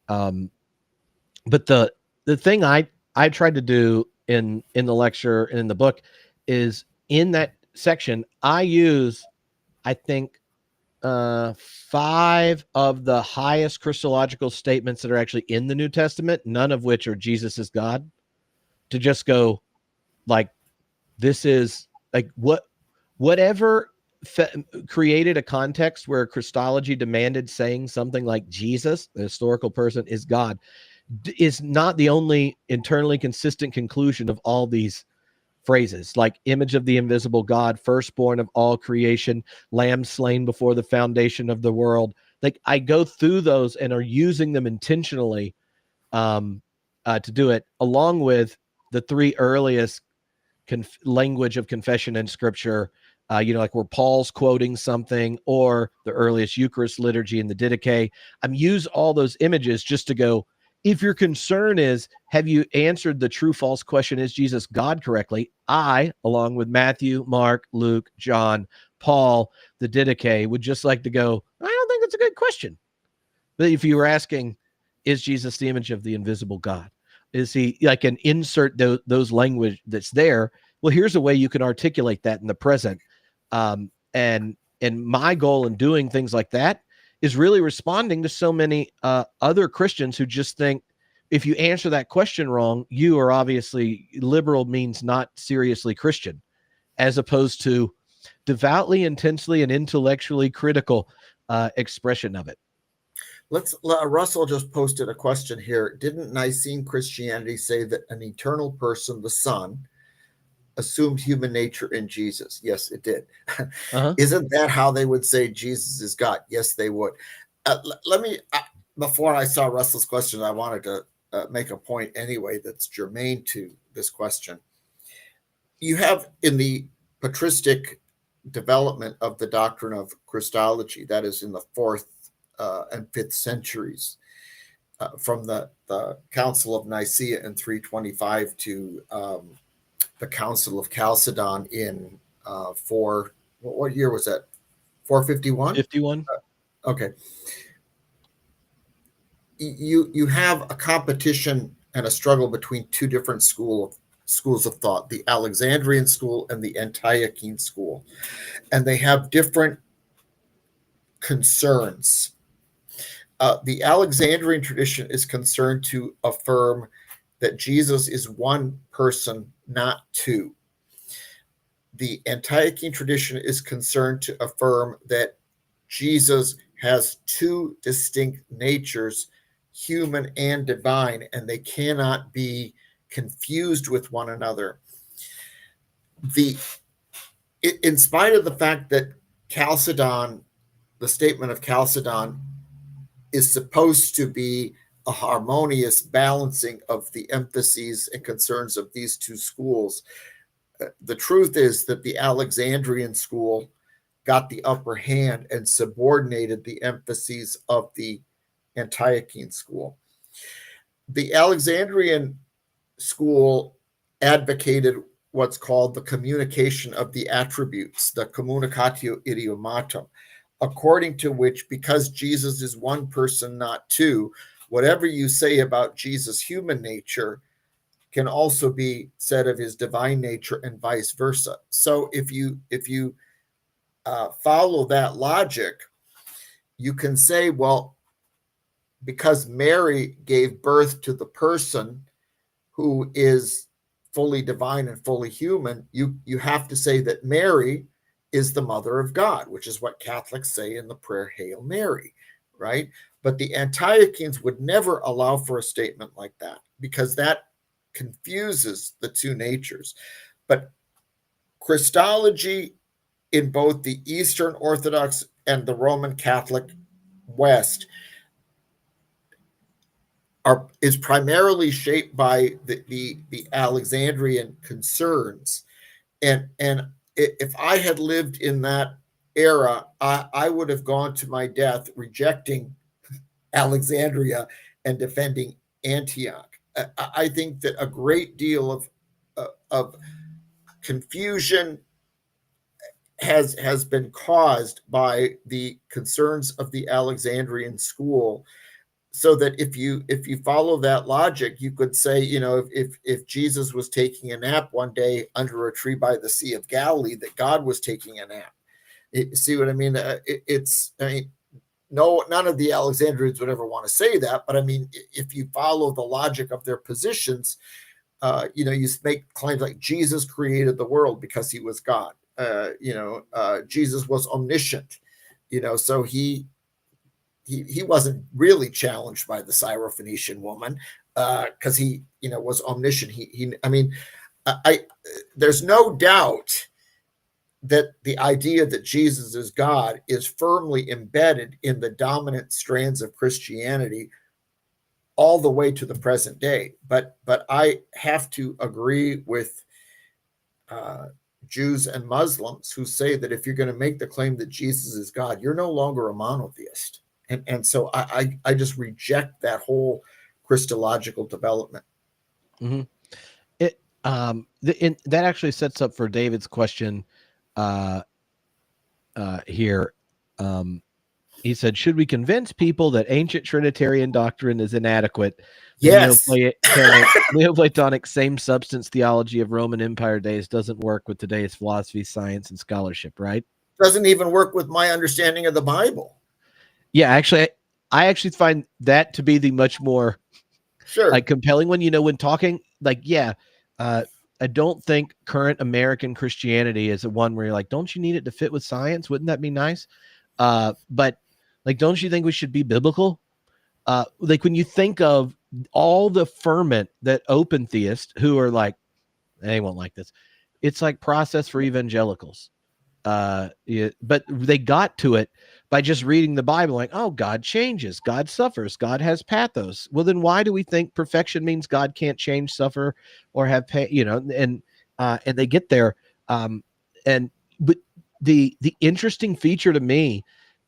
But the thing I tried to do in the lecture and in the book is, in that section I use, I think, 5 of the highest Christological statements that are actually in the New Testament, none of which are Jesus is God, to just go like, this is like whatever created a context where Christology demanded saying something like Jesus, the historical person, is God, is not the only internally consistent conclusion of all these phrases, like image of the invisible God, firstborn of all creation, lamb slain before the foundation of the world. Like, I go through those and are using them intentionally to do it, along with the 3 earliest language of confession in Scripture, like where Paul's quoting something, or the earliest Eucharist liturgy in the Didache. I'm use all those images just to go, if your concern is, have you answered the true false question, is Jesus God, correctly? I, along with Matthew, Mark, Luke, John, Paul, the Didache, would just like to go, I don't think it's a good question. But if you were asking, is Jesus the image of the invisible God? Is he, like, an insert those language that's there? Well, here's a way you can articulate that in the present. And my goal in doing things like that is really responding to so many other Christians who just think, if you answer that question wrong, you are obviously liberal, means not seriously Christian, as opposed to devoutly, intensely, and intellectually critical expression of it. Russell just posted a question here. Didn't Nicene Christianity say that an eternal person, the Son, assumed human nature in Jesus? Yes, it did. Uh-huh. Isn't that how they would say Jesus is God? Yes, they would. Let me, before I saw Russell's question, I wanted to make a point anyway that's germane to this question. You have, in the patristic development of the doctrine of Christology, that is in the 4th and 5th centuries, from the Council of Nicaea in 325 to the Council of Chalcedon in what year was that? 451. 51. Okay. You have a competition and a struggle between two different schools of thought, the Alexandrian school and the Antiochene school, and they have different concerns. The Alexandrian tradition is concerned to affirm that Jesus is one person, not two. The Antiochene tradition is concerned to affirm that Jesus has two distinct natures, human and divine, and they cannot be confused with one another. In spite of the fact that Chalcedon, the statement of Chalcedon, is supposed to be a harmonious balancing of the emphases and concerns of these two schools, the truth is that the Alexandrian school got the upper hand and subordinated the emphases of the Antiochene school. The Alexandrian school advocated what's called the communication of the attributes, the communicatio idiomatum, according to which, because Jesus is one person, not two, whatever you say about Jesus' human nature can also be said of his divine nature and vice versa. So if you follow that logic, you can say, well, because Mary gave birth to the person who is fully divine and fully human, you have to say that Mary is the mother of God, which is what Catholics say in the prayer Hail Mary, right? But the Antiochenes would never allow for a statement like that, because that confuses the two natures. But Christology in both the Eastern Orthodox and the Roman Catholic West is primarily shaped by the Alexandrian concerns. And if I had lived in that era, I would have gone to my death rejecting Alexandria and defending Antioch. I think that a great deal of confusion has been caused by the concerns of the Alexandrian school, so that if you follow that logic, you could say, if Jesus was taking a nap one day under a tree by the Sea of Galilee, that God was taking a nap. See what I mean? None of the Alexandrians would ever want to say that, but I mean, if you follow the logic of their positions, you make claims like Jesus created the world because he was God. Jesus was omniscient, so he wasn't really challenged by the Syrophoenician woman because he was omniscient. There's no doubt that the idea that Jesus is God is firmly embedded in the dominant strands of Christianity all the way to the present day. But I have to agree with Jews and Muslims who say that if you're going to make the claim that Jesus is God, you're no longer a monotheist. And so I just reject that whole Christological development. Mm-hmm. That actually sets up for David's question here. He said, should we convince people that ancient Trinitarian doctrine is inadequate? The Yes. Neoplatonic same substance theology of Roman Empire days doesn't work with today's philosophy, science, and scholarship, right? Doesn't even work with my understanding of the Bible. Yeah, actually, I actually find that to be the much more compelling one. When talking, I don't think current American Christianity is a one where you're like, don't you need it to fit with science? Wouldn't that be nice? But don't you think we should be biblical? When you think of all the ferment that open theists who are like, they won't like this. It's like process for evangelicals. But they got to it by just reading the Bible, like, oh, God changes, God suffers, God has pathos. Well, then why do we think perfection means God can't change, suffer, or have pain? And they get there. But the interesting feature to me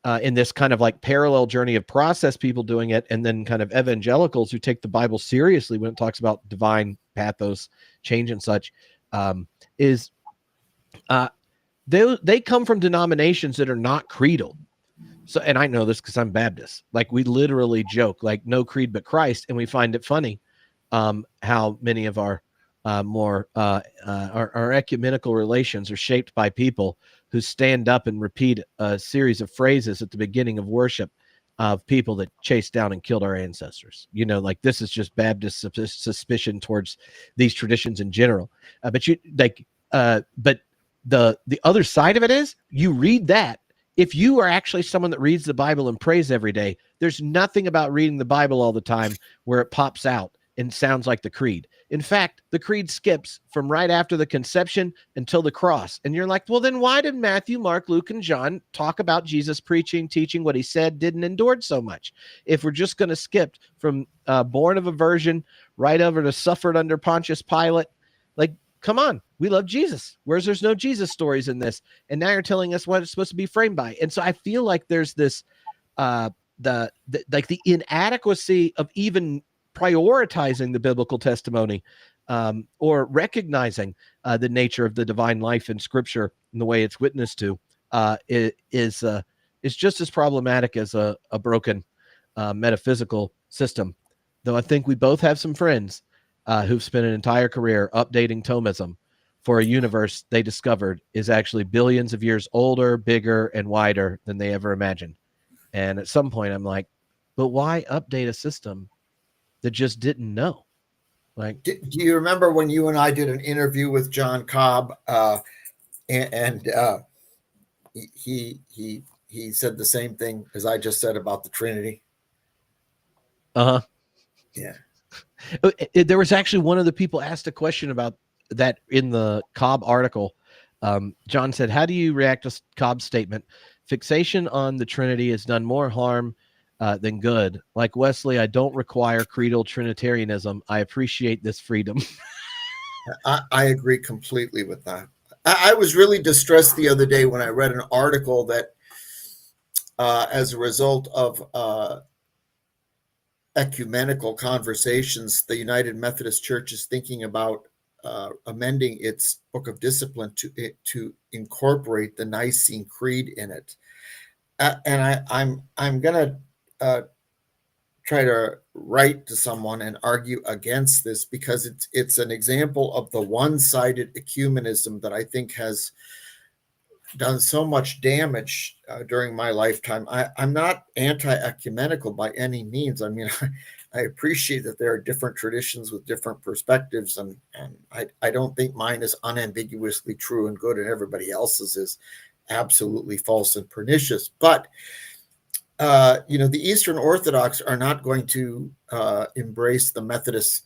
in this kind of like parallel journey of process people doing it, and then kind of evangelicals who take the Bible seriously when it talks about divine pathos, change and such, is they come from denominations that are not creedal. So, and I know this because I'm Baptist. Like, we literally joke, like, no creed but Christ, and we find it funny how many of our our ecumenical relations are shaped by people who stand up and repeat a series of phrases at the beginning of worship of people that chased down and killed our ancestors. You know, like, this is just Baptist suspicion towards these traditions in general. But the other side of it is, you read that. If you are actually someone that reads the Bible and prays every day, there's nothing about reading the Bible all the time where it pops out and sounds like the creed. In fact, the creed skips from right after the conception until the cross. And you're like, well, then why did Matthew, Mark, Luke, and John talk about Jesus preaching, teaching what he said, did, and endured so much? If we're just going to skip from born of a virgin right over to suffered under Pontius Pilate, like, come on, we love Jesus. Whereas there's no Jesus stories in this. And now you're telling us what it's supposed to be framed by. And so I feel like there's this, the inadequacy of even prioritizing the biblical testimony, or recognizing the nature of the divine life in Scripture and the way it's witnessed to, is just as problematic as a broken metaphysical system. Though I think we both have some friends who've spent an entire career updating Thomism for a universe they discovered is actually billions of years older, bigger, and wider than they ever imagined. And at some point, I'm like, but why update a system that just didn't know? Like, do you remember when you and I did an interview with John Cobb, and he said the same thing as I just said about the Trinity? Yeah. There was actually one of the people asked a question about that in the Cobb article. John said, how do you react to Cobb's statement? Fixation on the Trinity has done more harm than good. Like Wesley, I don't require creedal Trinitarianism. I appreciate this freedom. I agree completely with that. I was really distressed the other day when I read an article that as a result of ecumenical conversations, the United Methodist Church is thinking about amending its Book of Discipline to incorporate the Nicene Creed in it. And I'm going to try to write to someone and argue against this, because it's an example of the one-sided ecumenism that I think has done so much damage during my lifetime. I'm not anti-ecumenical by any means. I mean, I appreciate that there are different traditions with different perspectives, and I don't think mine is unambiguously true and good and everybody else's is absolutely false and pernicious. But the Eastern Orthodox are not going to embrace the Methodist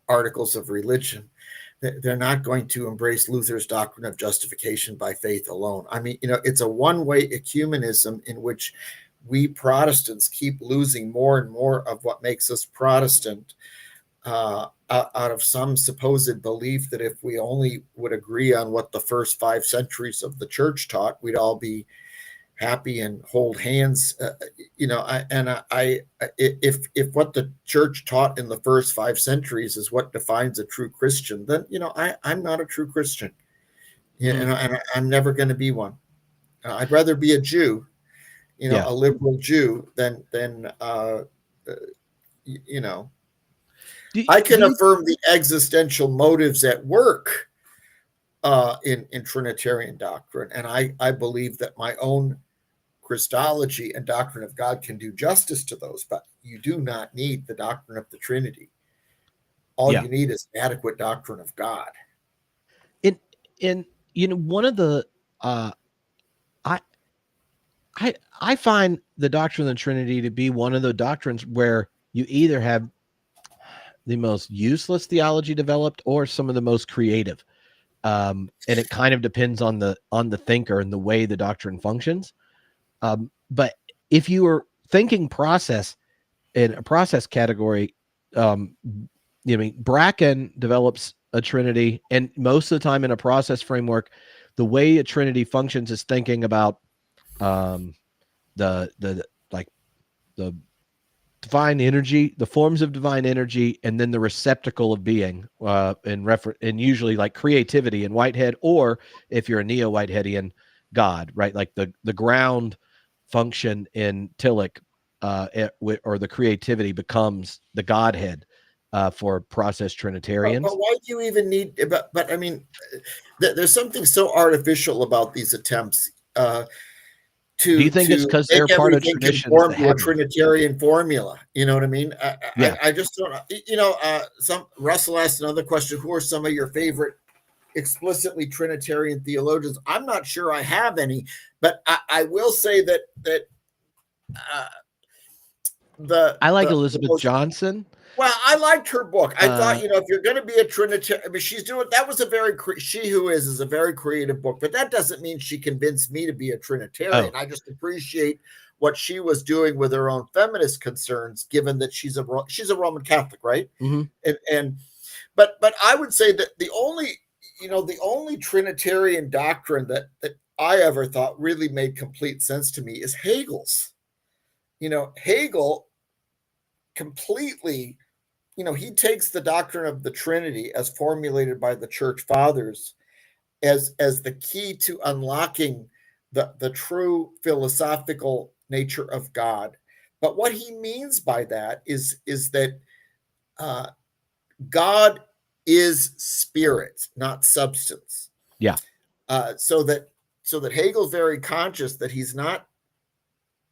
articles of religion. They're not going to embrace Luther's doctrine of justification by faith alone. I mean, it's a one-way ecumenism in which we Protestants keep losing more and more of what makes us Protestant out of some supposed belief that if we only would agree on what the first 5 centuries of the church taught, we'd all be happy and hold hands. If what the church taught in the first 5 centuries is what defines a true Christian, then I'm not a true Christian. And I'm never going to be one. I'd rather be a Jew, a liberal Jew than I can affirm the existential motives at work in Trinitarian doctrine, and I believe that my own Christology and doctrine of God can do justice to those, but you do not need the doctrine of the Trinity. All you need is adequate doctrine of God. In one of the I find the doctrine of the Trinity to be one of the doctrines where you either have the most useless theology developed or some of the most creative, and it kind of depends on the thinker and the way the doctrine functions. But if you are thinking process in a process category, Bracken develops a Trinity, and most of the time in a process framework, the way a Trinity functions is thinking about um, the like the divine energy, the forms of divine energy, and then the receptacle of being, and usually like creativity in Whitehead, or if you're a neo-Whiteheadian, God, right? Like the ground function in Tillich, or the creativity becomes the Godhead for process But Trinitarians. why do you even need? But I mean, there's something so artificial about these attempts Do you think it's to because they're make part of everything traditions conform that to a haven't? Trinitarian formula. You know what I mean? Yeah, I just don't. Some Russell asked another question. Who are some of your favorite explicitly Trinitarian theologians? I'm not sure I have any, but I will say that uh, I like the Elizabeth most Johnson. well, I liked her book. I thought, Uh, if you're going to be a Trinitarian, I mean, she's doing that was a very She Who is a very creative book, but that doesn't mean she convinced me to be a Trinitarian. oh, I just appreciate what she was doing with her own feminist concerns, given that she's a Roman Catholic, right? mhm. And but I would say that the only Trinitarian doctrine that I ever thought really made complete sense to me is Hegel's. Hegel completely he takes the doctrine of the Trinity as formulated by the church fathers as the key to unlocking the true philosophical nature of God. But what he means by that is that uh, God is spirit, not substance. Yeah. So that Hegel's very conscious that he's not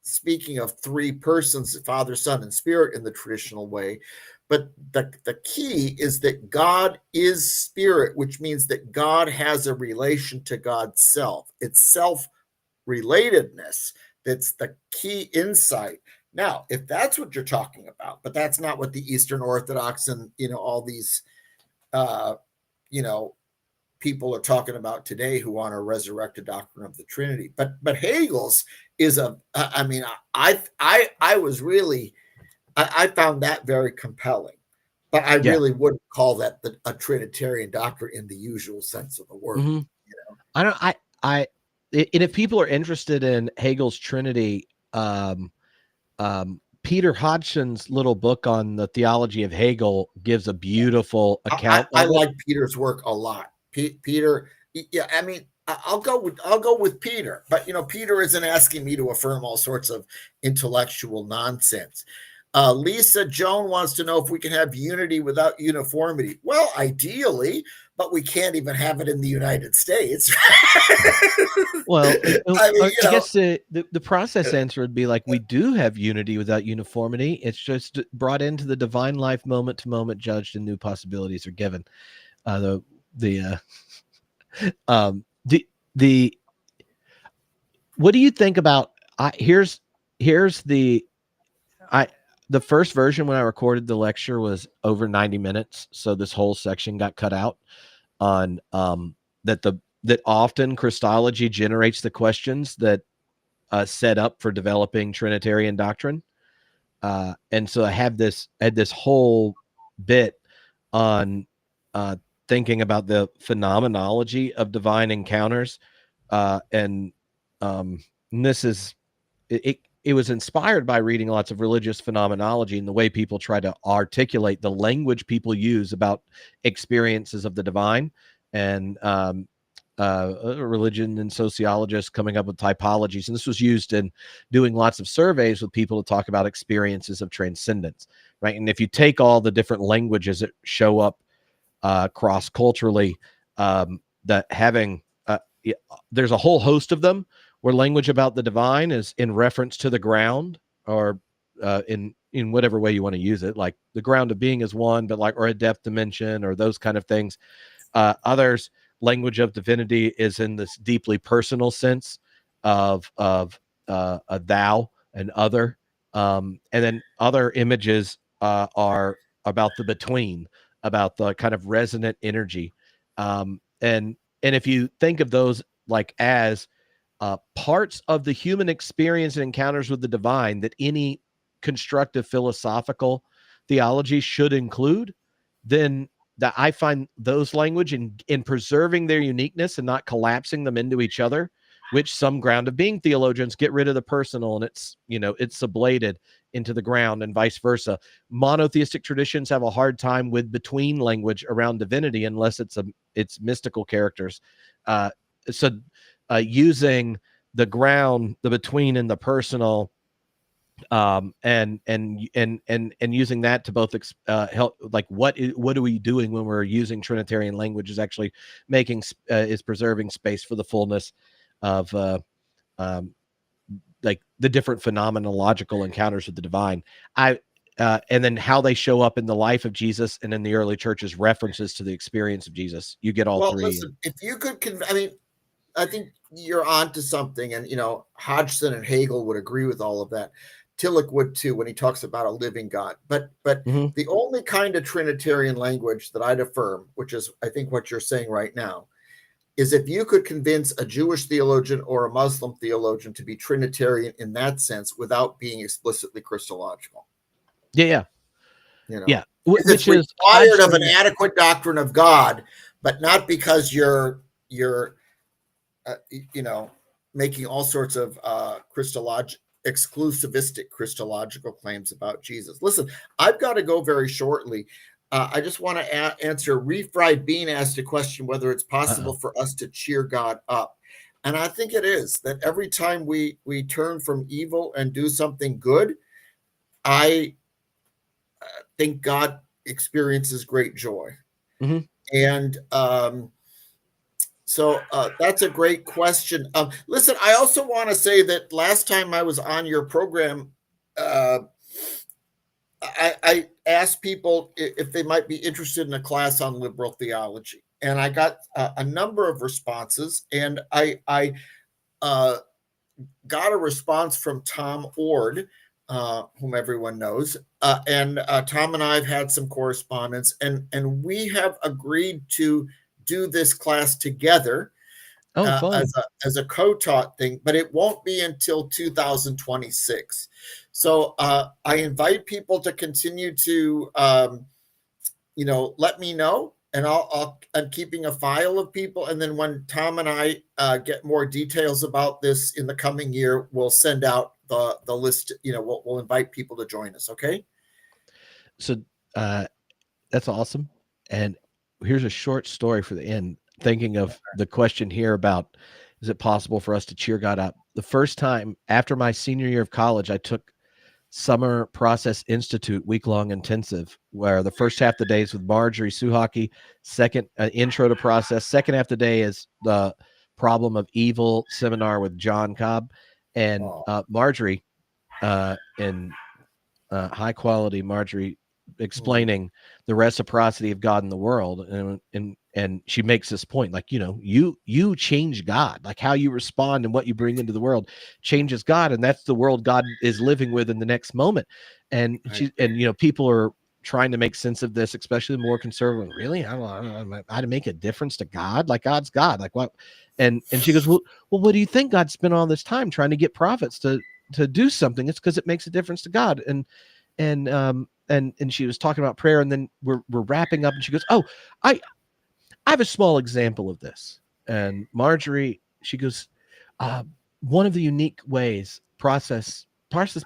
speaking of three persons, Father, Son, and Spirit in the traditional way. But the key is that God is spirit, which means that God has a relation to God's self. It's self relatedness that's the key insight. Now, if that's what you're talking about, but that's not what the Eastern Orthodox and all these uh, you know people are talking about today who want to resurrect the doctrine of the Trinity. But Hegel's is I mean, I was really I found that very compelling, but I Yeah. really wouldn't call that a Trinitarian doctrine in the usual sense of the word. Mhm. You know? I don't I and if people are interested in Hegel's Trinity, Peter Hodgson's little book on the theology of Hegel gives a beautiful I, account I of it. like Peter's work a lot. Peter, yeah, I mean, I'll go with Peter, but Peter isn't asking me to affirm all sorts of intellectual nonsense. Lisa Joan wants to know if we can have unity without uniformity. Well, ideally, but we can't even have it in the United States. Well, I mean, I guess the process answer would be like we do have unity without uniformity. It's just brought into the divine life moment to moment, judged, and new possibilities are given. The the what do you think about? Here's I the first version when I recorded the lecture was over 90 minutes, so this whole section got cut out on that often Christology generates the questions that set up for developing Trinitarian doctrine. And so I had this whole bit on uh, thinking about the phenomenology of divine encounters, and this is it was inspired by reading lots of religious phenomenology and the way people try to articulate the language people use about experiences of the divine, and religion and sociologists coming up with typologies. And this was used in doing lots of surveys with people to talk about experiences of transcendence, right? And if you take all the different languages that show up cross culturally, that having there's a whole host of them where language about the divine is in reference to the ground, or in whatever way you want to use it, like the ground of being is one, but like, or a depth dimension, or those kind of things. Others, language of divinity is in this deeply personal sense of a thou and other, and then other images are about the between, about the kind of resonant energy, and if you think of those like as parts of the human experience and encounters with the divine that any constructive philosophical theology should include, then that I find those language in preserving their uniqueness and not collapsing them into each other which some ground of being theologians get rid of the personal, and it's, it's sublated into the ground, and vice versa. Monotheistic traditions have a hard time with between language around divinity unless it's mystical characters. So using the ground, the between, and the personal, and using that to both help, like what are we doing when we're using Trinitarian language, is actually is preserving space for the fullness of like the different phenomenological encounters with the divine. And then how they show up in the life of Jesus and in the early church's references to the experience of Jesus. You get all three. Listen, if you could, I think you're on to something, and Hodgson and Hegel would agree with all of that. Tillich would too when he talks about a living God. But the only kind of Trinitarian language that I'd affirm, which is I think what you're saying right now, is if you could convince a Jewish theologian or a Muslim theologian to be Trinitarian in that sense without being explicitly Christological. Yeah. Yeah. Which is required Hodgson, of an adequate doctrine of God, but not because you're making all sorts of exclusivistic Christological claims about Jesus. Listen, I've got to go very shortly. I just want to answer. Refried Bean asked a question whether it's possible for us to cheer God up. And I think it is, that every time we turn from evil and do something good, I think God experiences great joy. And so that's a great question. Listen, I also want to say that last time I was on your program, I asked people if they might be interested in a class on liberal theology, and I got a number of responses. And I got a response from Tom Ord, whom everyone knows, and Tom and I have had some correspondence, and we have agreed to do this class together as a co-taught thing, but it won't be until 2026. So I invite people to continue to, let me know, and I'm keeping a file of people. And then when Tom and I get more details about this in the coming year, we'll send out the list. We'll invite people to join us. Okay. So that's awesome. And here's a short story for the end. Thinking of the question here about, is it possible for us to cheer God up? The first time after my senior year of college, I took Summer Process Institute week-long intensive, where the first half of the day is with Marjorie Suhaki, second intro to process, second half of the day is the problem of evil seminar with John Cobb, and Marjorie in high quality Marjorie explaining the reciprocity of God in the world, and she makes this point, like, you change God, like how you respond and what you bring into the world changes God, and that's the world God is living with in the next moment. And people are trying to make sense of this, especially the more conservative. Really, I don't know how to make a difference to God. Like, God's God. Like, what? And she goes, well, what do you think God spent all this time trying to get prophets to do something? It's because it makes a difference to God. And she was talking about prayer, and then we're wrapping up, and she goes, oh, I have a small example of this. And Marjorie, she goes, one of the unique ways process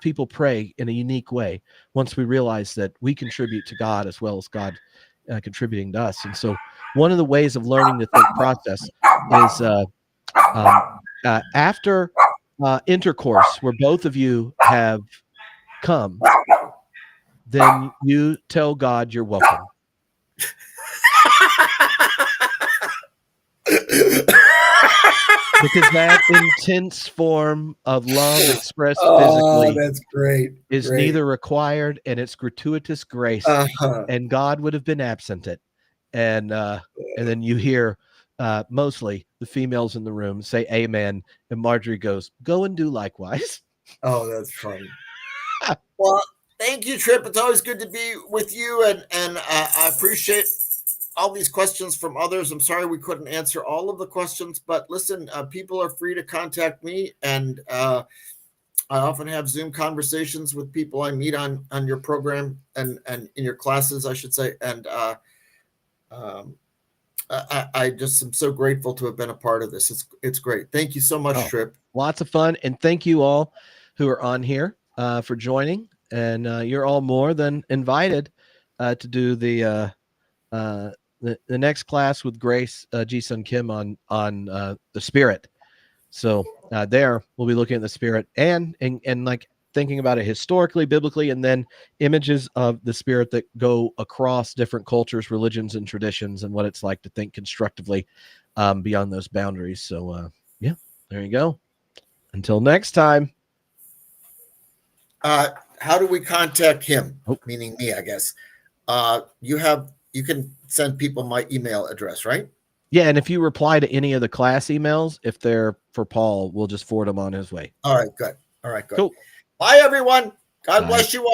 people pray in a unique way, once we realize that we contribute to God as well as God contributing to us. And so one of the ways of learning to think process is after intercourse, where both of you have come, then you tell God you're welcome. Because that intense form of love expressed physically, that's great, is neither required, and it's gratuitous grace, and God would have been absent it. And then you hear mostly the females in the room say amen, and Marjorie goes, go and do likewise. Oh, that's funny. Well, thank you, Trip. It's always good to be with you, and I appreciate all these questions from others. I'm sorry we couldn't answer all of the questions, but listen, people are free to contact me, and I often have Zoom conversations with people I meet on your program and in your classes, I should say. And I just am so grateful to have been a part of this. It's great. Thank you so much, Oh, Trip. lots of fun. And thank you all who are on here for joining. And you're all more than invited to do the next class with Grace Ji-Sun Kim on the spirit. So there we'll be looking at the spirit and like thinking about it historically, biblically, and then images of the spirit that go across different cultures, religions, and traditions, and what it's like to think constructively beyond those boundaries. So yeah, there you go. Until next time. How do we contact him? Oh. Meaning me, I guess. You can send people my email address, right? Yeah, and if you reply to any of the class emails, if they're for Paul, we'll just forward them on his way. All right, good. All right, good. Cool. Bye, everyone. God Bye. bless you all.